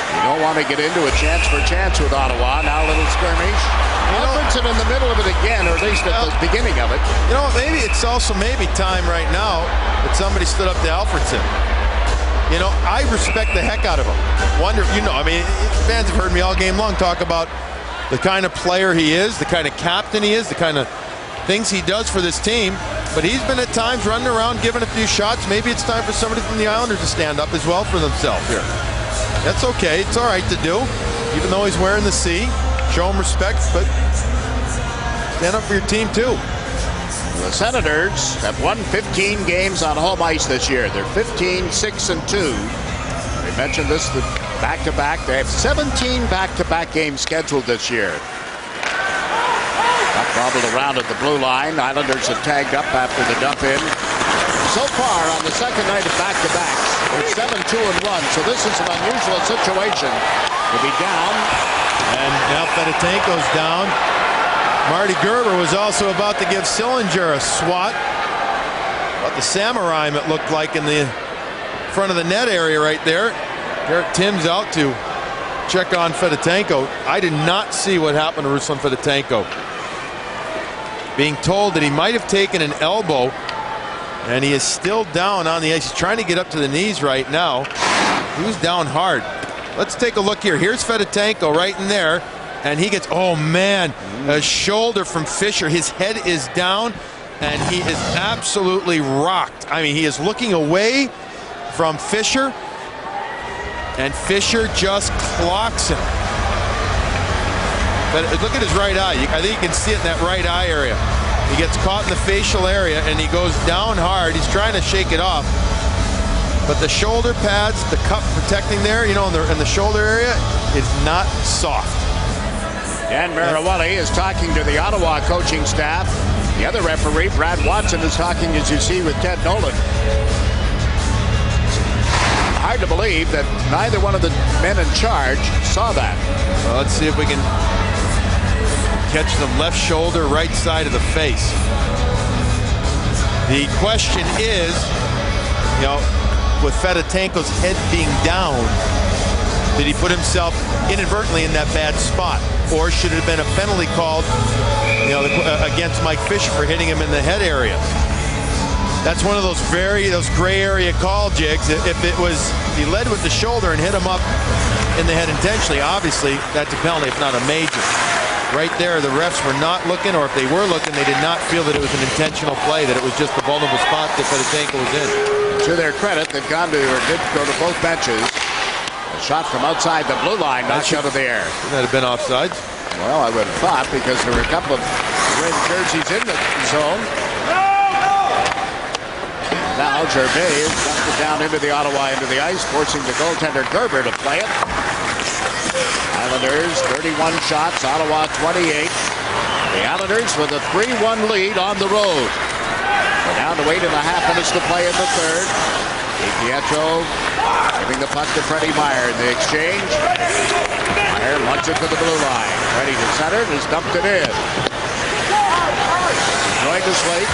you don't want to get into a chance for chance with Ottawa. Now a little skirmish. Alfredsson in the middle of it again, or at least at the beginning of it. You know, maybe it's also time right now that somebody stood up to Alfredsson. You know, I respect the heck out of him. Fans have heard me all game long talk about the kind of player he is, the kind of captain he is, the kind of things he does for this team. But he's been at times running around giving a few shots. Maybe it's time for somebody from the Islanders to stand up as well for themselves here. That's okay. It's all right to do, even though he's wearing the C. Show him respect, but stand up for your team too. The Senators have won 15 games on home ice this year. They're 15-6-2. We mentioned this, the back-to-back. They have 17 back-to-back games scheduled this year. Puck bobbled around at the blue line. Islanders have tagged up after the dump in. So far on the second night of back-to-backs, it's 7-2-1. So this is an unusual situation to be down. And now Fedotenko's down. Marty Gerber was also about to give Sillinger a swat. About the samurai, it looked like, in the front of the net area right there. Derek Tim's out to check on Fedotenko. I did not see what happened to Ruslan Fedotenko. Being told that he might have taken an elbow, and he is still down on the ice. He's trying to get up to the knees right now. He was down hard. Let's take a look here. Here's Fedotenko right in there, and he gets, oh man, a shoulder from Fisher. His head is down, and he is absolutely rocked. I mean, he is looking away from Fisher, and Fisher just clocks him. But look at his right eye. I think you can see it in that right eye area. He gets caught in the facial area, and he goes down hard. He's trying to shake it off. But the shoulder pads, the cup protecting there, you know, in the shoulder area, is not soft. Dan Marawali is talking to the Ottawa coaching staff. The other referee, Brad Watson, is talking, as you see, with Ted Nolan. Hard to believe that neither one of the men in charge saw that. Well, let's see if we can catch the left shoulder, right side of the face. The question is, you know, with Fedotenko's head being down, did he put himself inadvertently in that bad spot? Or should it have been a penalty called, you know, against Mike Fisher for hitting him in the head area? That's one of those gray area call, Jigs. If it was, he led with the shoulder and hit him up in the head intentionally, obviously that's a penalty, if not a major. Right there, the refs were not looking, or if they were looking, they did not feel that it was an intentional play, that it was just a vulnerable spot that Fedotenko was in. To their credit, they've gone to, or did go to both benches. A shot from outside the blue line, knocked out of the air. Would that have been offsides? Well, I would have thought, because there were a couple of red jerseys in the zone. Now Gervais dumped it down into the Ottawa into the ice, forcing the goaltender Gerber to play it. Islanders 31 shots, Ottawa 28. The Islanders with a 3-1 lead on the road. We're down to 8.5 minutes to play in the third. DiPietro giving the puck to Freddie Meyer in the exchange. Meyer wants it to the blue line. Ready to center and has dumped it in. Enjoying the slate.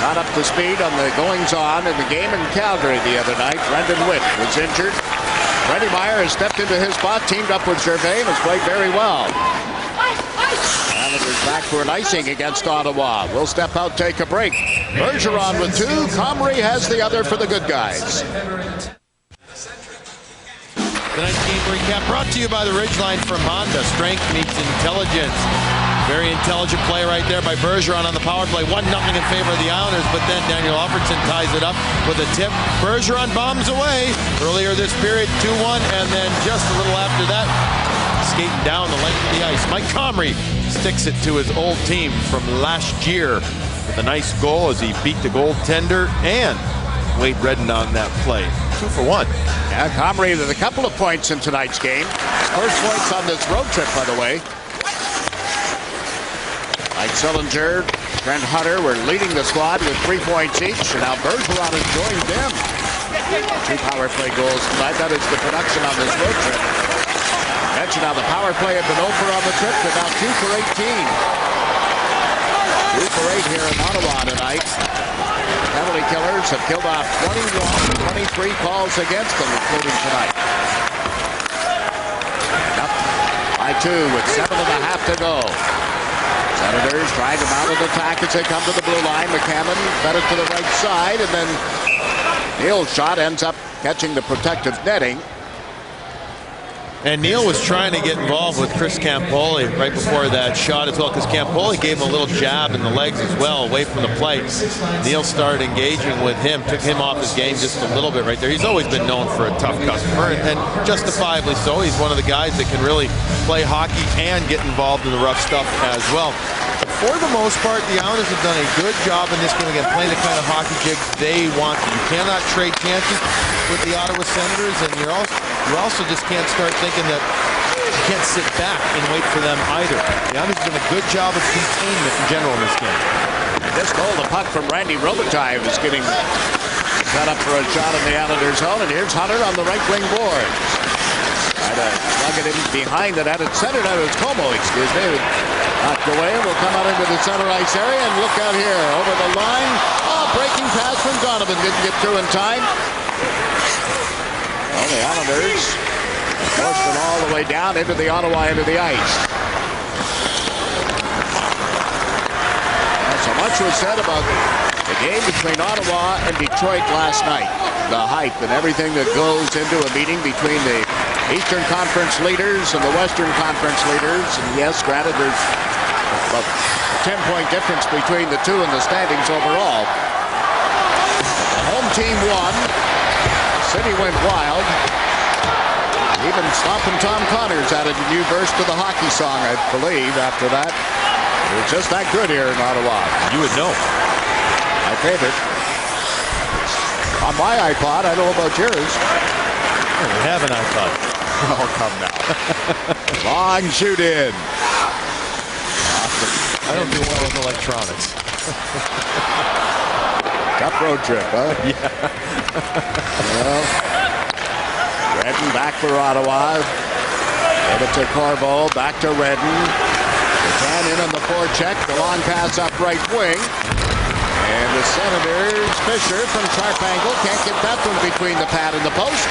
Not up to speed on the goings-on in the game in Calgary the other night. Brendan Witt was injured. Freddie Meyer has stepped into his spot, teamed up with Gervais, and has played very well. Islanders back for an icing against Ottawa. We'll step out, take a break. Bergeron with 2. Comrie has the other for the good guys. Tonight's game recap brought to you by the Ridgeline from Honda. Strength meets intelligence. Very intelligent play right there by Bergeron on the power play. 1-0 in favor of the Islanders, but then Daniel Alfredsson ties it up with a tip. Bergeron bombs away earlier this period, 2-1, and then just a little after that, skating down the length of the ice, Mike Comrie sticks it to his old team from last year with a nice goal as he beat the goaltender and Wade Redden on that play. 2 for 1. Yeah, Comrie with a couple of points in tonight's game. First points on this road trip, by the way. Mike Sillinger, Trent Hunter were leading the squad with 3 points each, and now Bergeron has joined them. 2 power play goals tonight. That is the production on this road trip. Mentioned how the power play had been over on the trip, but now 2 for 18. 2 for 8 here in Ottawa tonight. Penalty killers have killed off 21, 23 calls against them, including tonight. Up by 2 with 7.5 to go. Senators trying to mount an attack as they come to the blue line. McCammon fed it to the right side, and then Neal's shot ends up catching the protective netting. And Neal was trying to get involved with Chris Campoli right before that shot as well, because Campoli gave him a little jab in the legs as well, away from the plate. Neal started engaging with him, took him off his game just a little bit right there. He's always been known for a tough customer, and justifiably so. He's one of the guys that can really play hockey and get involved in the rough stuff as well. For the most part, the Islanders have done a good job in this game, again, playing the kind of hockey jigs they want. You cannot trade chances with the Ottawa Senators, and you also just can't start thinking that you can't sit back and wait for them either. The Islanders have done a good job of containment in general in this game. This goal, the puck from Randy Robitaille is getting set up for a shot in the Islanders' zone, and here's Hunter on the right wing boards. Try to plug it in behind the net. It's centered out. It's Como, excuse me. Knocked away. Will come out into the center ice area and look out here over the line. Oh, breaking pass from Donovan. Didn't get through in time. Well, the Islanders forced it all the way down into the Ottawa end of the ice. So much was said about the game between Ottawa and Detroit last night. The hype and everything that goes into a meeting between the Eastern Conference leaders and the Western Conference leaders. And yes, granted, there's a 10-point difference between the two in the standings overall. The home team won. The city went wild. Even Stompin' Tom Connors added a new verse to the hockey song, I believe, after that. It was just that good here in Ottawa. You would know. My favorite. On my iPod, I don't know about yours. We have an iPod. Oh, come now. Long shoot in. I don't do well with electronics. Tough road trip, huh? Yeah. Well, Redden back for Ottawa. Give it to Corvo. Back to Redden. Trent in on the forecheck. The long pass up right wing. And the Senators, Fisher from sharp angle. Can't get that one between the pad and the post.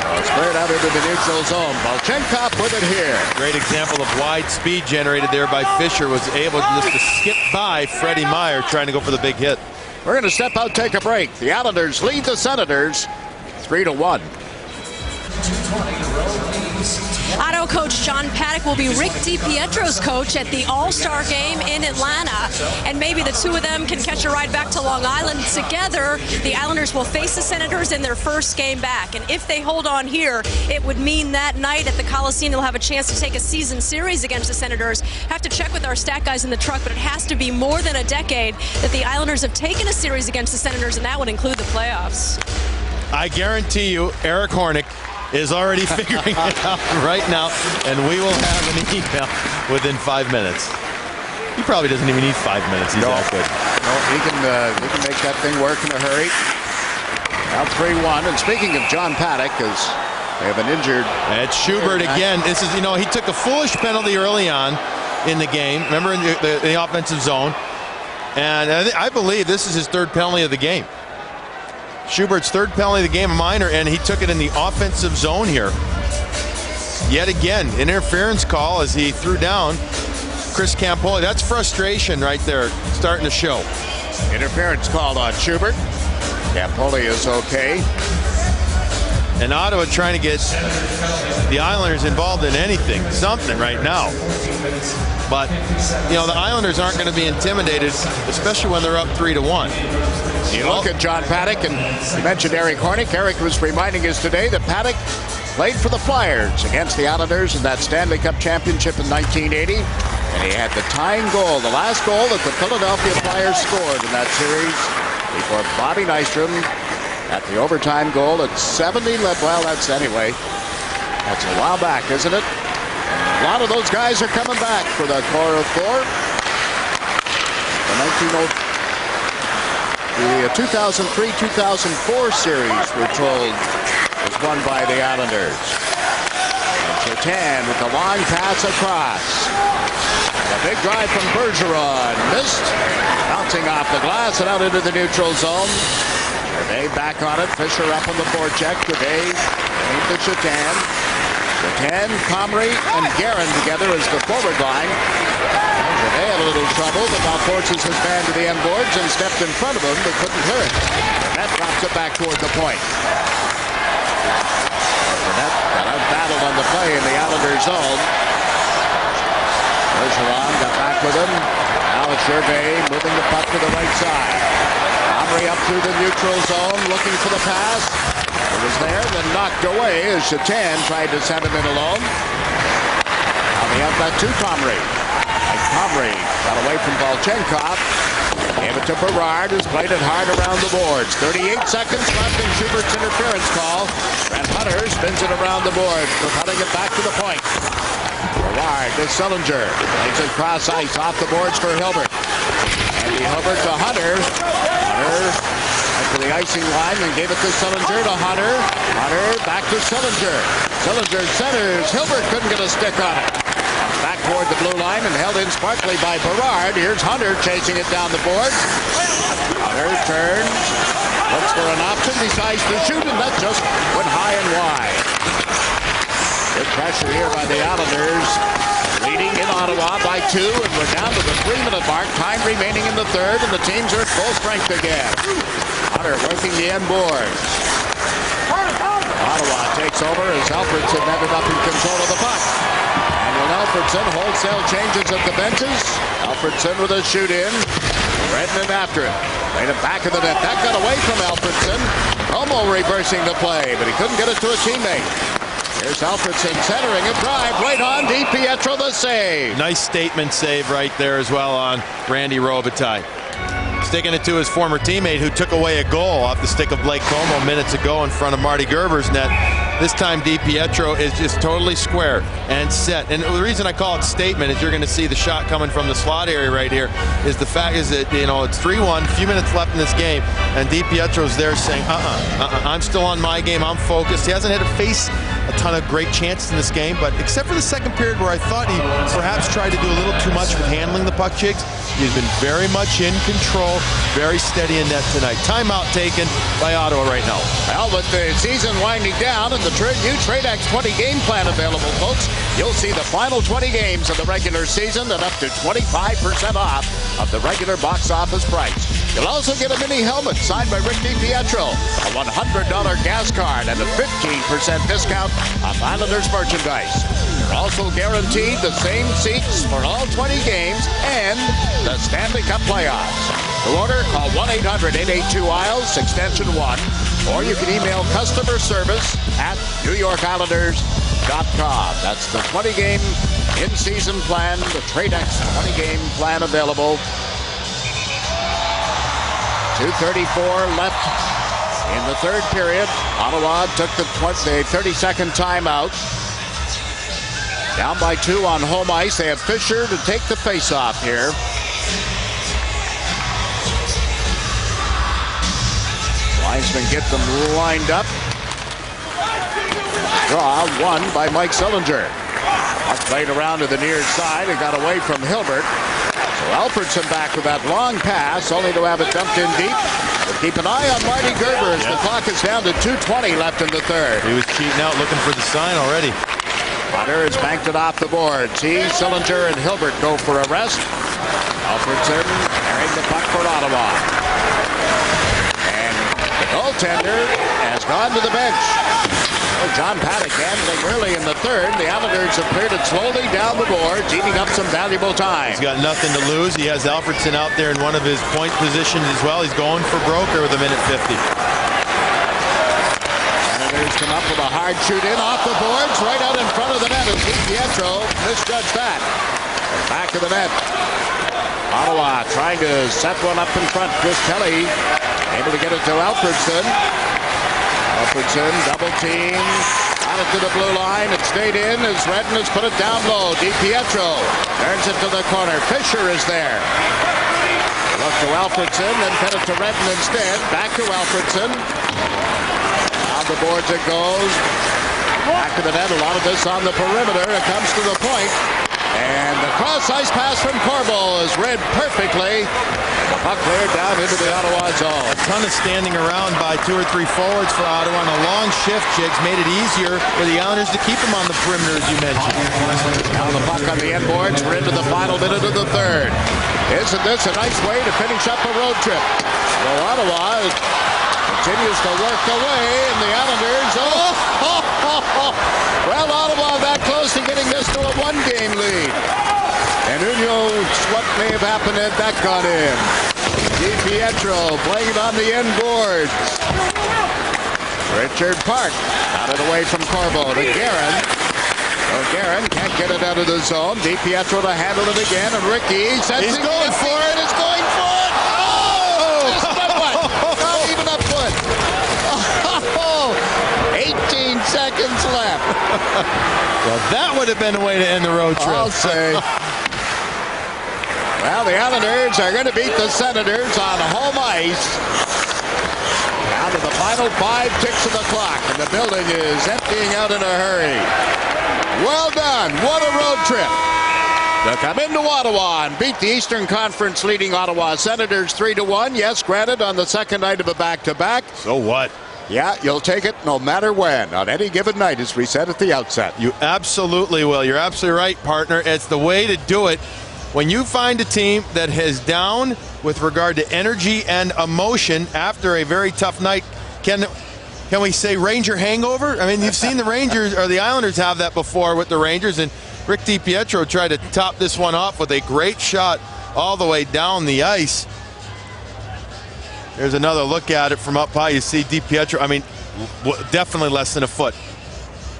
So spread out into the neutral zone. Balchenkov with it here. Great example of wide speed generated there by Fisher. Was able just to skip by Freddie Meyer trying to go for the big hit. We're going to step out, take a break. The Islanders lead the Senators 3-1. Ottawa coach John Paddock will be Rick DiPietro's coach at the All-Star game in Atlanta. And maybe the two of them can catch a ride back to Long Island together. The Islanders will face the Senators in their first game back. And if they hold on here, it would mean that night at the Coliseum they'll have a chance to take a season series against the Senators. Have to check with our stat guys in the truck, but it has to be more than a decade that the Islanders have taken a series against the Senators, and that would include the playoffs. I guarantee you, Eric Hornick is already figuring it out right now, and we will have an email within 5 minutes. He probably doesn't even need 5 minutes. He's that good. No, he can make that thing work in a hurry. Now 3-1. And speaking of John Paddock, because they have an injured. It's Schubert again. This is, he took a foolish penalty early on in the game. Remember in the offensive zone, and I believe this is his third penalty of the game. Schubert's third penalty of the game, a minor, and he took it in the offensive zone here. Yet again, interference call as he threw down Chris Campoli. That's frustration right there, starting to show. Interference called on Schubert. Campoli is okay. And Ottawa trying to get the Islanders involved in anything, something right now. But, the Islanders aren't going to be intimidated, especially when they're up 3-1. You look at John Paddock, and you mentioned Eric Hornick. Eric was reminding us today that Paddock played for the Flyers against the Islanders in that Stanley Cup championship in 1980. And he had the tying goal, the last goal that the Philadelphia Flyers scored in that series before Bobby Nystrom at the overtime goal at 70. Well, that's anyway. That's a while back, isn't it? A lot of those guys are coming back for the core of four. The 2003-2004 series, we're told, was won by the Islanders. And Trent with the long pass across. A big drive from Bergeron. Missed. Bouncing off the glass and out into the neutral zone. Gervais back on it. Fisher up on the forecheck. Gervais into Chatan. Chatan, Comrie, and Guerin together as the forward line. Gervais had a little trouble, but now forces his man to the end boards and stepped in front of him, but couldn't clear it. That drops it back toward the point. That got out-battled on the play in the Islanders' zone. Bergeron got back with him. Now it's Gervais moving the puck to the right side. Comrie up through the neutral zone, looking for the pass. It was there, then knocked away as Chatan tried to send him in alone. Now the outlet to Comrie. Comrie got away from Balchenkov. Gave it to Berard, who's played it hard around the boards. 38 seconds left in Schubert's interference call. Trent Hunter spins it around the boards, propelling it back to the point. Berard to Sillinger. Plays it cross ice off the boards for Hilbert. Andy Hilbert to Hunter. Hunter Went to the icing line and gave it to Sillinger to Hunter. Hunter back to Sillinger. Sillinger centers. Hilbert couldn't get a stick on it. Back toward the blue line and held in sparkly by Berard. Here's Hunter chasing it down the board. Hunter turns. Looks for an option. Decides to shoot, and that just went high and wide. Good pressure here by the Islanders. Leading in Ottawa by 2, and we're down to the 3-minute mark. Time remaining in the third, and the teams are at full strength again. Hunter working the end boards. Ottawa takes over as Alfredsson ended up in control of the puck. And when Alfredsson, wholesale changes at the benches. Alfredsson with a shoot in. Redmond after it. Made it back of the net. That got away from Alfredsson. Como reversing the play, but he couldn't get it to a teammate. Here's Alfredsson centering a drive right on DiPietro, the save. Nice statement save right there as well on Randy Robitaille. Sticking it to his former teammate who took away a goal off the stick of Blake Como minutes ago in front of Marty Gerber's net. This time DiPietro is just totally square and set. And the reason I call it statement is you're going to see the shot coming from the slot area right here. Is the fact is that, you know, it's 3-1, a few minutes left in this game, and DiPietro's there saying, I'm still on my game, I'm focused. He hasn't had to face a ton of great chances in this game, but except for the second period where I thought he perhaps tried to do a little too much with handling the puck, Jigs, he's been very much in control, very steady in net tonight. Timeout taken by Ottawa right now. Well, with the season winding down and the new TradeX 20 game plan available, folks, you'll see the final 20 games of the regular season at up to 25% off of the regular box office price. You'll also get a mini helmet signed by Rick DiPietro, a $100 gas card, and a 15% discount on Islanders merchandise. You're also guaranteed the same seats for all 20 games and the Stanley Cup playoffs. To order, call 1-800-882-ISLES, extension 1, or you can email customer service at NewYorkIslanders.com. That's the 20-game in-season plan, the TradeX 20-game plan available. 2:34 left in the third period. Ottawa took the 30-second timeout. Down by 2 on home ice. They have Fisher to take the face-off here. Linesmen get them lined up. Draw won by Mike Sillinger. Puck played around to the near side. It got away from Hilbert. So Alfredsson back with that long pass, only to have it dumped in deep. But keep an eye on Marty Gerber as the clock is down to 2:20 left in the third. He was cheating out, looking for the sign already. Hunter has banked it off the boards. He, Sillinger, and Hilbert go for a rest. Alfredsson carrying the puck for Ottawa. And the goaltender has gone to the bench. Well, John Paddock handling early in the third. The Islanders have cleared it slowly down the boards, eating up some valuable time. He's got nothing to lose. He has Alfredsson out there in one of his point positions as well. He's going for broke with a minute 50. Islanders come up with a hard shoot in off the boards, right out in front of the net as DiPietro misjudged that. Back of the net. Ottawa trying to set one up in front. Chris Kelly able to get it to Alfredsson. Alfredsson double team, got it to the blue line. It stayed in as Redden has put it down low. DiPietro turns it to the corner. Fisher is there. Look to Alfredsson, then put it to Redden instead. Back to Alfredsson. On the boards it goes. Back to the net. A lot of this on the perimeter. It comes to the point. And the cross ice pass from Corbo is read perfectly. The puck cleared down into the Ottawa zone. A ton of standing around by 2 or 3 forwards for Ottawa, and a long shift, Jigs, made it easier for the Islanders to keep them on the perimeter, as you mentioned. Now the puck on the end boards. We're into the final minute of the third. Isn't this a nice way to finish up a road trip? Well, Ottawa continues to work away, and the Islanders, well, Ottawa that close to getting this to a 1-game lead. And who knows what may have happened had that gone in. DiPietro playing it on the end boards. Richard Park got it away from Corbo to Guerin. So Guerin can't get it out of the zone. DiPietro to handle it again, and Ricky says he's going for it. It's going for it. Oh! Not even a foot. Oh! 18 seconds left. Well, that would have been a way to end the road trip. I'll say. Well, the Islanders are going to beat the Senators on home ice. Down to the final 5 ticks of the clock, and the building is emptying out in a hurry. Well done. What a road trip. To come into Ottawa and beat the Eastern Conference leading Ottawa Senators 3-1. Yes, granted, on the second night of a back-to-back. So what? Yeah, you'll take it no matter when, on any given night, as we said at the outset. You absolutely will. You're absolutely right, partner. It's the way to do it. When you find a team that is down with regard to energy and emotion after a very tough night, can we say Ranger hangover? I mean, you've seen the Rangers, or the Islanders have that before with the Rangers, and Rick DiPietro tried to top this one off with a great shot all the way down the ice. There's another look at it from up high. You see DiPietro, I mean, definitely less than a foot.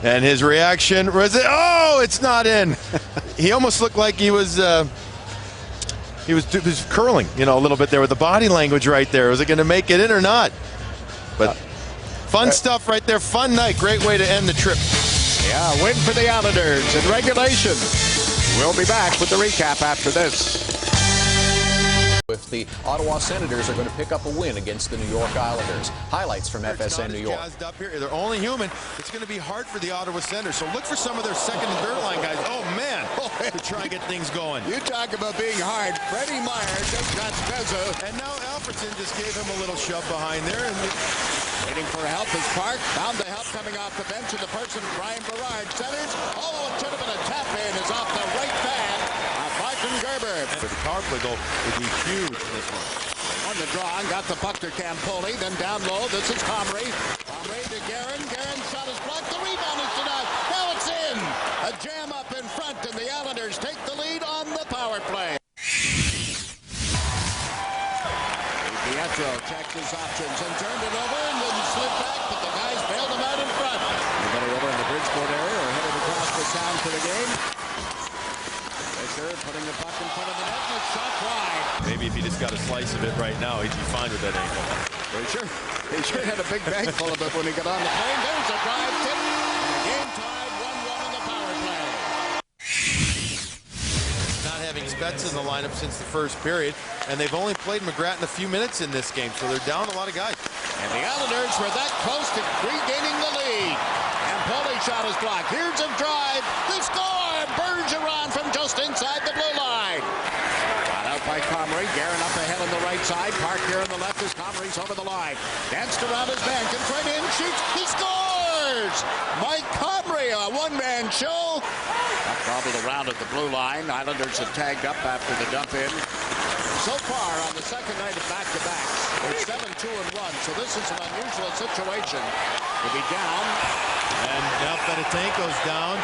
And his reaction was, oh, it's not in. He almost looked like he was curling, you know, a little bit there with the body language right there. Was it going to make it in or not? But fun stuff right there. Fun night. Great way to end the trip. Yeah, win for the Islanders in regulation. We'll be back with the recap after this. If the Ottawa Senators are going to pick up a win against the New York Islanders. Highlights from FSN New York. Up here. They're only human. It's going to be hard for the Ottawa Senators. So look for some of their second and third line guys. Oh, man, to try and get things going. You talk about being hard. Freddie Meyer just got Spezza. And now Alfredsson just gave him a little shove behind there. And waiting for help is Park. Found the help coming off the bench of the person, Brian Berard. Centers. Oh, it should have been a tap in. Is off the right pad. Gerber. The power play goal would be huge in this one. On the draw and got the puck to Campoli. Then down low. This is Comrie. Comrie to Guerin. Guerin shot is blocked. The rebound is denied. Now it's in. A jam up in front, and the Islanders take the lead on the power play. DiPietro checked his options and turned it over and then slid back, but the guys bailed him out in front. Everybody over in the Bridgeport area are headed across the sound for the game. Putting the puck in front of the net, and it's shot wide. Maybe if he just got a slice of it right now, he'd be fine with that angle. He sure had a big bag full of it when he got on the plane. There's a drive tip, and the game tied 1-1 in the power play. Not having Spezza in the lineup since the first period, and they've only played McGrattan a few minutes in this game, so they're down a lot of guys. And the Islanders were that close to regaining the lead. And Poli shot is blocked. Here's a drive. They score! Bergeron from just inside the blue line. Got out by Comrie. Guerin up ahead on the right side. Park here on the left as Comrie's over the line. Danced around his bench and Trent in, shoots. He scores! Mike Comrie, a one-man show. Got bobbled around at the blue line. Islanders have tagged up after the dump in. So far on the second night of back-to-backs, they're 7-2-1. So this is an unusual situation to be down. And now Fedotenko's down.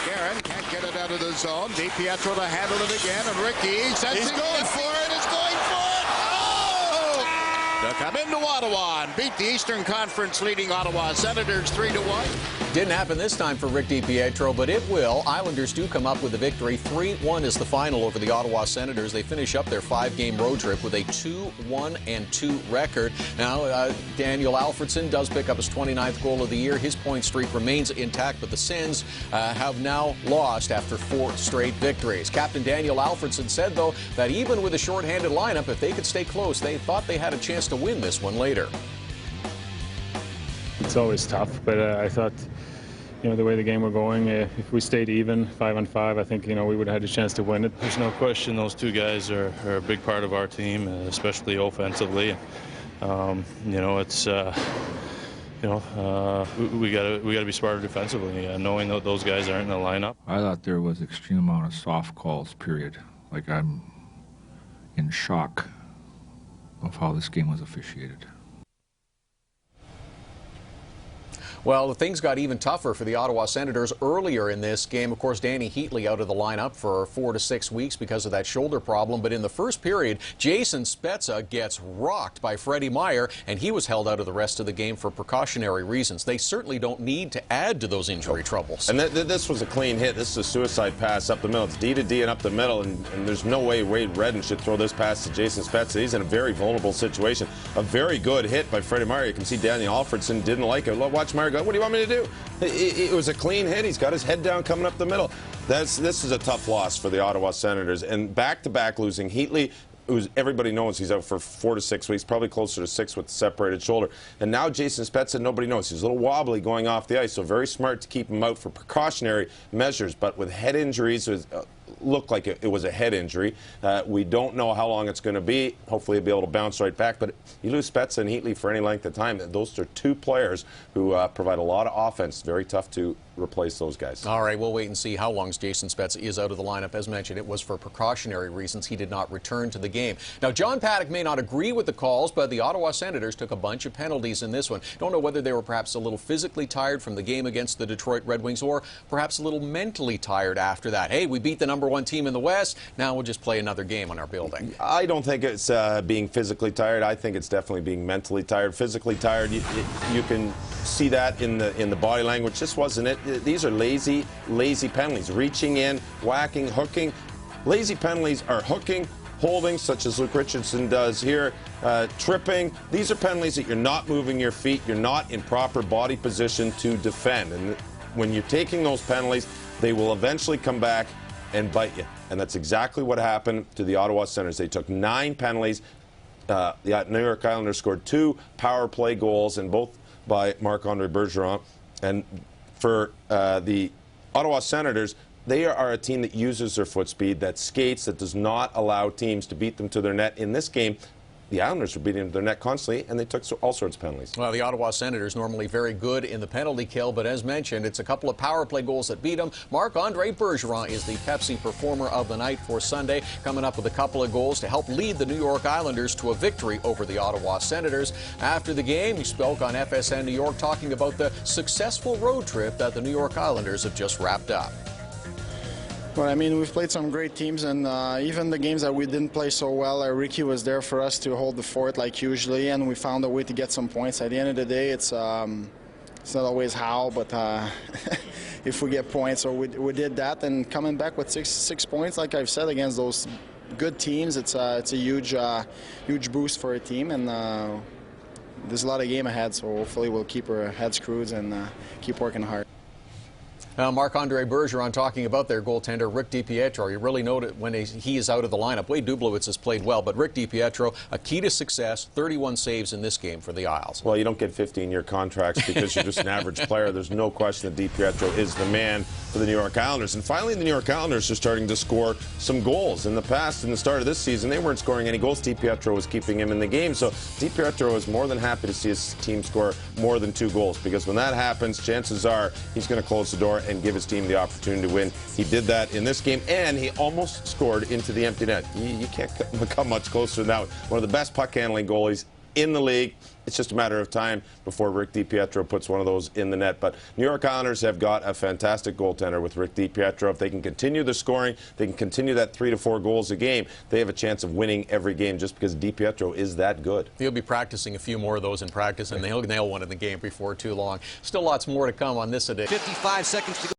Guerin can't get it out of the zone. DiPietro to handle it again, and Ricky says he's going for it. He's going for it. Oh! To come into Ottawa and beat the Eastern Conference leading Ottawa Senators 3-1. Didn't happen this time for Rick DiPietro, but it will. Islanders do come up with the victory. 3-1 is the final over the Ottawa Senators. They finish up their 5-game road trip with a 2-1-2 record. Now, Daniel Alfredsson does pick up his 29th goal of the year. His point streak remains intact, but the Sens have now lost after 4 straight victories. Captain Daniel Alfredsson said, though, that even with a shorthanded lineup, if they could stay close, they thought they had a chance to win this one later. It's always tough, but I thought, you know, the way the game were going, if we stayed even 5-on-5, I think, you know, we would have had a chance to win it. There's no question those two guys are a big part of our team, especially offensively. You know, it's we gotta be smarter defensively, knowing that those guys aren't in the lineup. I thought there was extreme amount of soft calls, period. Like, I'm in shock of how this game was officiated. Well, things got even tougher for the Ottawa Senators earlier in this game. Of course, Danny Heatley out of the lineup for 4 to 6 weeks because of that shoulder problem. But in the first period, Jason Spezza gets rocked by Freddie Meyer, and he was held out of the rest of the game for precautionary reasons. They certainly don't need to add to those injury troubles. And this was a clean hit. This is a suicide pass up the middle. It's D to D and up the middle, and there's no way Wade Redden should throw this pass to Jason Spezza. He's in a very vulnerable situation. A very good hit by Freddie Meyer. You can see Daniel Alfredsson didn't like it. Watch Meyer go, what do you want me to do? It was a clean hit. He's got his head down coming up the middle. This is a tough loss for the Ottawa Senators. And back-to-back losing Heatley, everybody knows he's out for 4 to 6 weeks, probably closer to 6 with the separated shoulder. And now Jason Spezza, nobody knows. He's a little wobbly going off the ice, so very smart to keep him out for precautionary measures. But with head injuries, it looked like it was a head injury. We don't know how long it's going to be. Hopefully he'll be able to bounce right back. But you lose Spezza and Heatley for any length of time. Those are two players who provide a lot of offense. Very tough to replace those guys. All right, we'll wait and see how long Jason Spezza is out of the lineup. As mentioned, it was for precautionary reasons. He did not return to the game. Now, John Paddock may not agree with the calls, but the Ottawa Senators took a bunch of penalties in this one. Don't know whether they were perhaps a little physically tired from the game against the Detroit Red Wings or perhaps a little mentally tired after that. Hey, we beat the #1 team in the West. Now we'll just play another game on our building. I don't think it's being physically tired. I think it's definitely being mentally tired. Physically tired, you can see that in the body language. This wasn't it. These are lazy penalties. Reaching in, whacking, hooking. Lazy penalties are hooking, holding, such as Luke Richardson does here, tripping. These are penalties that you're not moving your feet. You're not in proper body position to defend. And when you're taking those penalties, they will eventually come back and bite you. And that's exactly what happened to the Ottawa Senators. They took 9 penalties. The New York Islanders scored 2 power play goals, and both by Marc-Andre Bergeron. And for the Ottawa Senators, they are a team that uses their foot speed, that skates, that does not allow teams to beat them to their net. In this game, the Islanders were beating them to their net constantly, and they took all sorts of penalties. Well, the Ottawa Senators normally very good in the penalty kill, but as mentioned, it's a couple of power play goals that beat them. Marc-Andre Bergeron is the Pepsi Performer of the Night for Sunday, coming up with a couple of goals to help lead the New York Islanders to a victory over the Ottawa Senators. After the game, he spoke on FSN New York talking about the successful road trip that the New York Islanders have just wrapped up. Well, I mean, we've played some great teams, and even the games that we didn't play so well, Ricky was there for us to hold the fort like usually, and we found a way to get some points. At the end of the day, it's not always how, but if we get points, so we did that, and coming back with six points, like I've said, against those good teams, it's a huge boost for a team, and there's a lot of game ahead, so hopefully we'll keep our heads screwed and keep working hard. Marc-Andre Bergeron talking about their goaltender, Rick DiPietro. You really know it when he is out of the lineup. Wade Dublowitz has played well, but Rick DiPietro, a key to success, 31 saves in this game for the Isles. Well, you don't get 15-year contracts because you're just an average player. There's no question that DiPietro is the man for the New York Islanders. And finally, the New York Islanders are starting to score some goals. In the past, in the start of this season, they weren't scoring any goals. DiPietro was keeping him in the game. So DiPietro is more than happy to see his team score more than 2 goals, because when that happens, chances are he's going to close the door and give his team the opportunity to win. He did that in this game, and he almost scored into the empty net. You can't come much closer than that. One of the best puck-handling goalies in the league. It's just a matter of time before Rick DiPietro puts one of those in the net. But New York Islanders have got a fantastic goaltender with Rick DiPietro. If they can continue the scoring, they can continue that 3 to 4 goals a game, they have a chance of winning every game just because DiPietro is that good. He'll be practicing a few more of those in practice, and he'll nail one in the game before too long. Still lots more to come on this edition. 55 seconds to go.